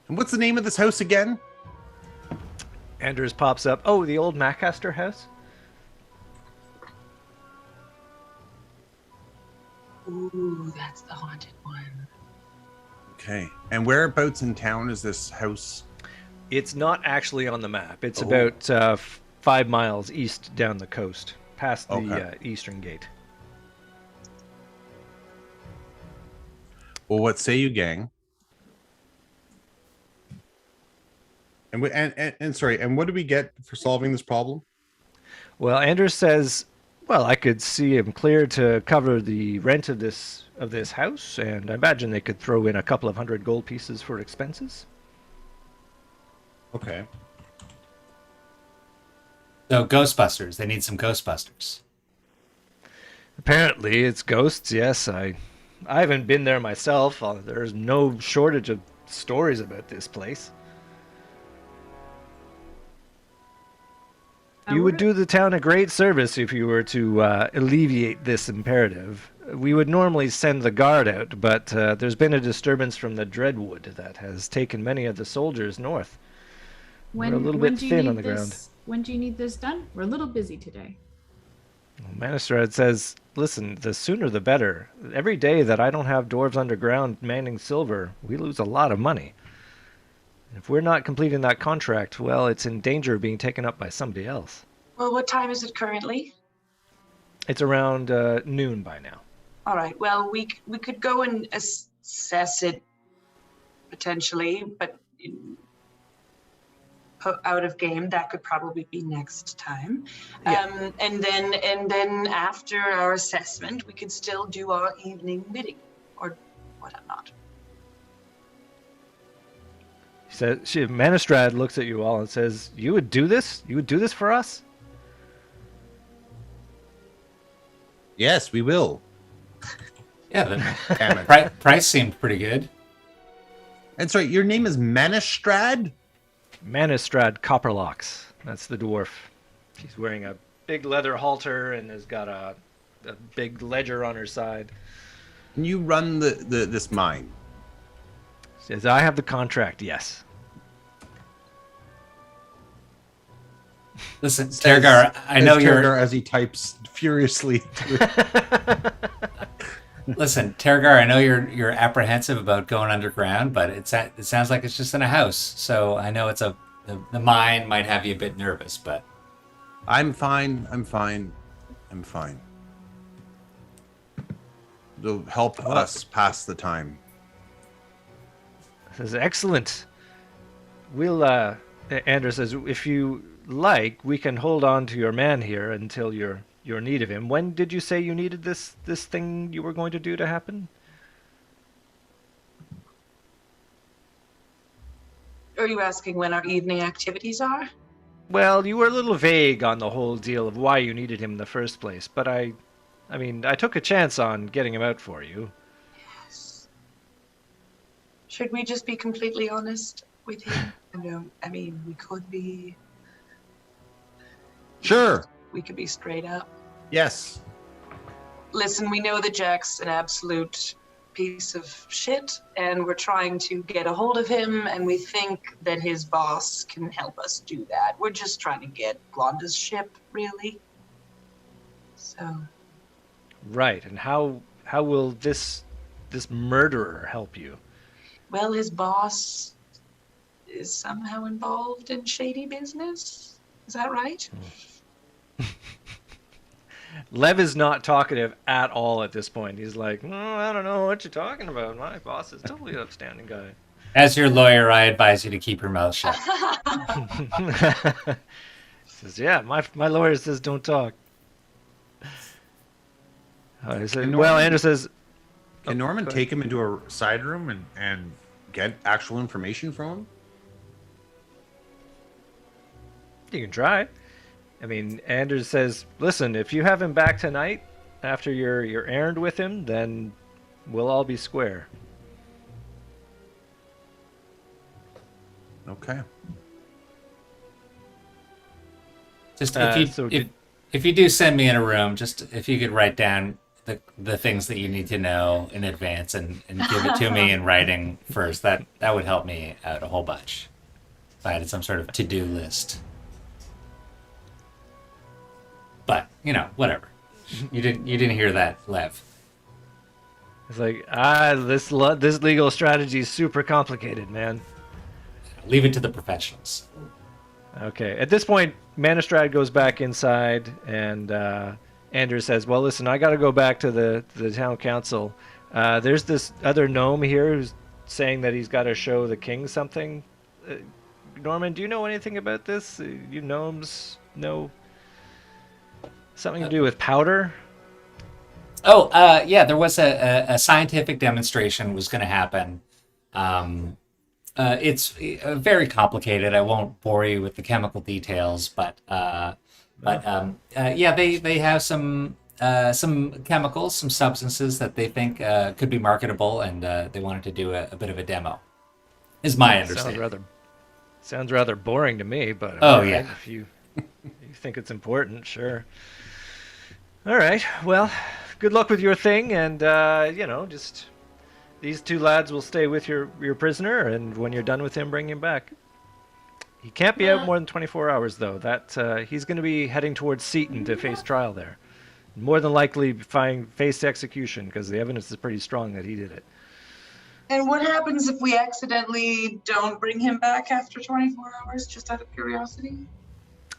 And what's the name of this house again? Anders pops up. Oh, the old Macaster house? Ooh, that's the haunted one. Okay. And whereabouts in town is this house? It's not actually on the map. It's about 5 miles east down the coast, past the eastern gate. Well, what say you, gang? And sorry, and what do we get for solving this problem? Well, Anders says, well, I could see him clear to cover the rent of this house, and I imagine they could throw in a couple of 100 gold pieces for expenses. Okay. So Ghostbusters, they need some Ghostbusters. Apparently, it's ghosts. Yes, I haven't been there myself. There's no shortage of stories about this place. You would do the town a great service if you were to alleviate this imperative. We would normally send the guard out, but there's been a disturbance from the Dreadwood that has taken many of the soldiers north. We're a little bit thin on the ground. When do you need this done? We're a little busy today. Manistrad says, listen, the sooner the better. Every day that I don't have dwarves underground manning silver, we lose a lot of money. If we're not completing that contract, well, it's in danger of being taken up by somebody else. Well, what time is it currently? It's around noon by now. All right. Well, we could go and assess it potentially, but put out of game, that could probably be next time. Yeah. And then after our assessment, we could still do our evening bidding or whatnot. Manistrad looks at you all and says, you would do this? You would do this for us? Yes, we will. Yeah, the price seemed pretty good. And sorry, your name is Manistrad? Manistrad Copperlocks. That's the dwarf. She's wearing a big leather halter and has got a big ledger on her side. And you run this mine? Says, I have the contract, yes. Listen, Tergar, I know Tergar as he types furiously. Listen, Tergar, I know you're apprehensive about going underground, but it sounds like it's just in a house. So I know the mine might have you a bit nervous, but I'm fine. It'll help us pass the time. Says, excellent. We'll, Anders says, if you like, we can hold on to your man here until you're in need of him. When did you say you needed this thing you were going to do to happen? Are you asking when our evening activities are? Well, you were a little vague on the whole deal of why you needed him in the first place, but I mean, I took a chance on getting him out for you. Yes. Should we just be completely honest with him? I mean, we could be. Sure. We could be straight up. Yes. Listen, we know that Jack's an absolute piece of shit, and we're trying to get a hold of him, and we think that his boss can help us do that. We're just trying to get Blonda's ship, really. So. Right, and how will this murderer help you? Well, his boss is somehow involved in shady business. Is that right? Lev is not talkative at all at this point. He's like, I don't know what you're talking about. My boss is totally an upstanding guy. As your lawyer, I advise you to keep your mouth shut. Says, yeah, my lawyer says don't talk. Andrew says, can Norman take him into a side room and get actual information from him? You can try. I mean, Anders says, listen, if you have him back tonight after your errand with him, then we'll all be square. Okay. Just if you do send me in a room, just if you could write down the things that you need to know in advance and give it to me in writing first, that would help me out a whole bunch. If I had some sort of to-do list. But, whatever. You didn't hear that, Lev. It's like, this legal strategy is super complicated, man. Leave it to the professionals. Okay. At this point, Manistrad goes back inside, and Andrew says, well, listen, I got to go back to the town council. There's this other gnome here who's saying that he's got to show the king something. Norman, do you know anything about this? You gnomes know something to do with powder? Oh, yeah, there was a scientific demonstration was going to happen. It's very complicated. I won't bore you with the chemical details, but yeah, they have some chemicals, some substances that they think could be marketable, and they wanted to do a bit of a demo. Is my understanding. Sounds rather boring to me, but yeah, if you think it's important, sure. All right. Well, good luck with your thing, and just these two lads will stay with your prisoner, and when you're done with him, bring him back. He can't be out more than 24 hours, though. That he's going to be heading towards Seaton to face trial there. More than likely face execution, because the evidence is pretty strong that he did it. And what happens if we accidentally don't bring him back after 24 hours, just out of curiosity?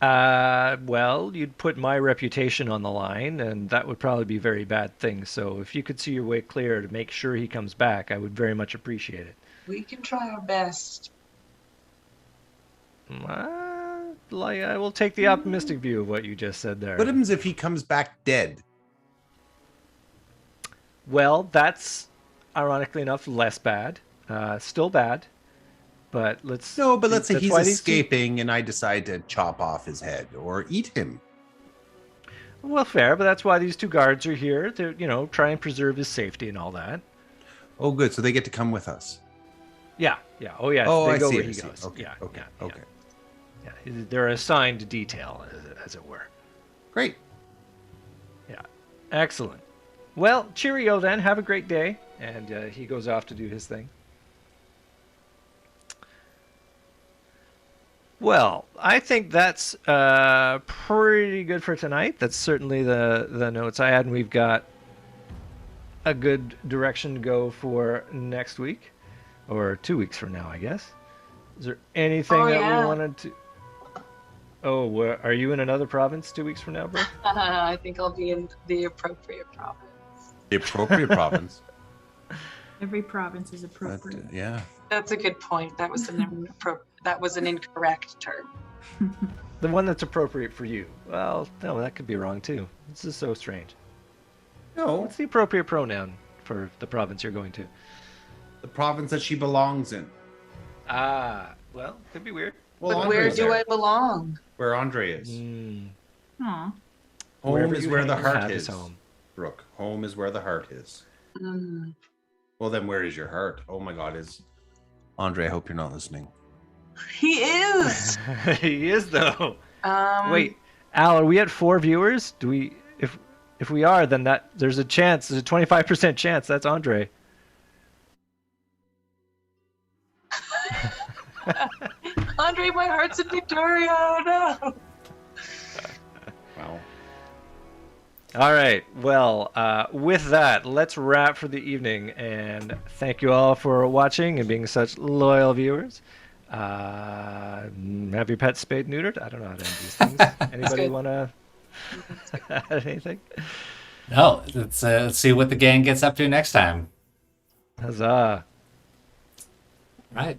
Well, you'd put my reputation on the line, and that would probably be a very bad thing. So if you could see your way clear to make sure he comes back, I would very much appreciate it. We can try our best. I will take the optimistic view of what you just said there. What happens if he comes back dead? Well, that's ironically enough less bad. Still bad. But let's say he's escaping and I decide to chop off his head or eat him. Well, fair, but that's why these two guards are here to, try and preserve his safety and all that. Oh, good. So they get to come with us. Yeah. Oh, yeah. Oh, they go I see. where he goes. Okay. Okay. Yeah, they're assigned detail, as it were. Great. Yeah. Excellent. Well, cheerio then. Have a great day. And he goes off to do his thing. Well, I think that's pretty good for tonight. That's certainly the notes I had, and we've got a good direction to go for next week, or 2 weeks from now, I guess. Is there anything that we wanted to... Oh, are you in another province 2 weeks from now, Brooke? I think I'll be in the appropriate province. The appropriate province? Every province is appropriate. Yeah. That's a good point. That was an incorrect term. The one that's appropriate for you. Well, no, that could be wrong too. This is so strange. No. What's the appropriate pronoun for the province you're going to? The province that she belongs in. Ah, well, could be weird. Well, But where Andre's do there. I belong? Where Andre is. Aw. Home Wherever is you where the hang your heart hat is. home. Brooke, home is where the heart is. Mm. Well, then where is your heart? Oh my God, is Andre? I hope you're not listening. He is. He is though. Wait. Al, are we at 4 viewers? Do we? If we are, then there's a chance. There's a 25% chance that's Andre. Andre, my heart's in Victoria. Oh, no. Wow. All right. Well, with that, let's wrap for the evening. And thank you all for watching and being such loyal viewers. Have your pets spayed neutered? I don't know how to end these things. Anybody want to add anything? No, let's see what the gang gets up to next time. Huzzah. Right.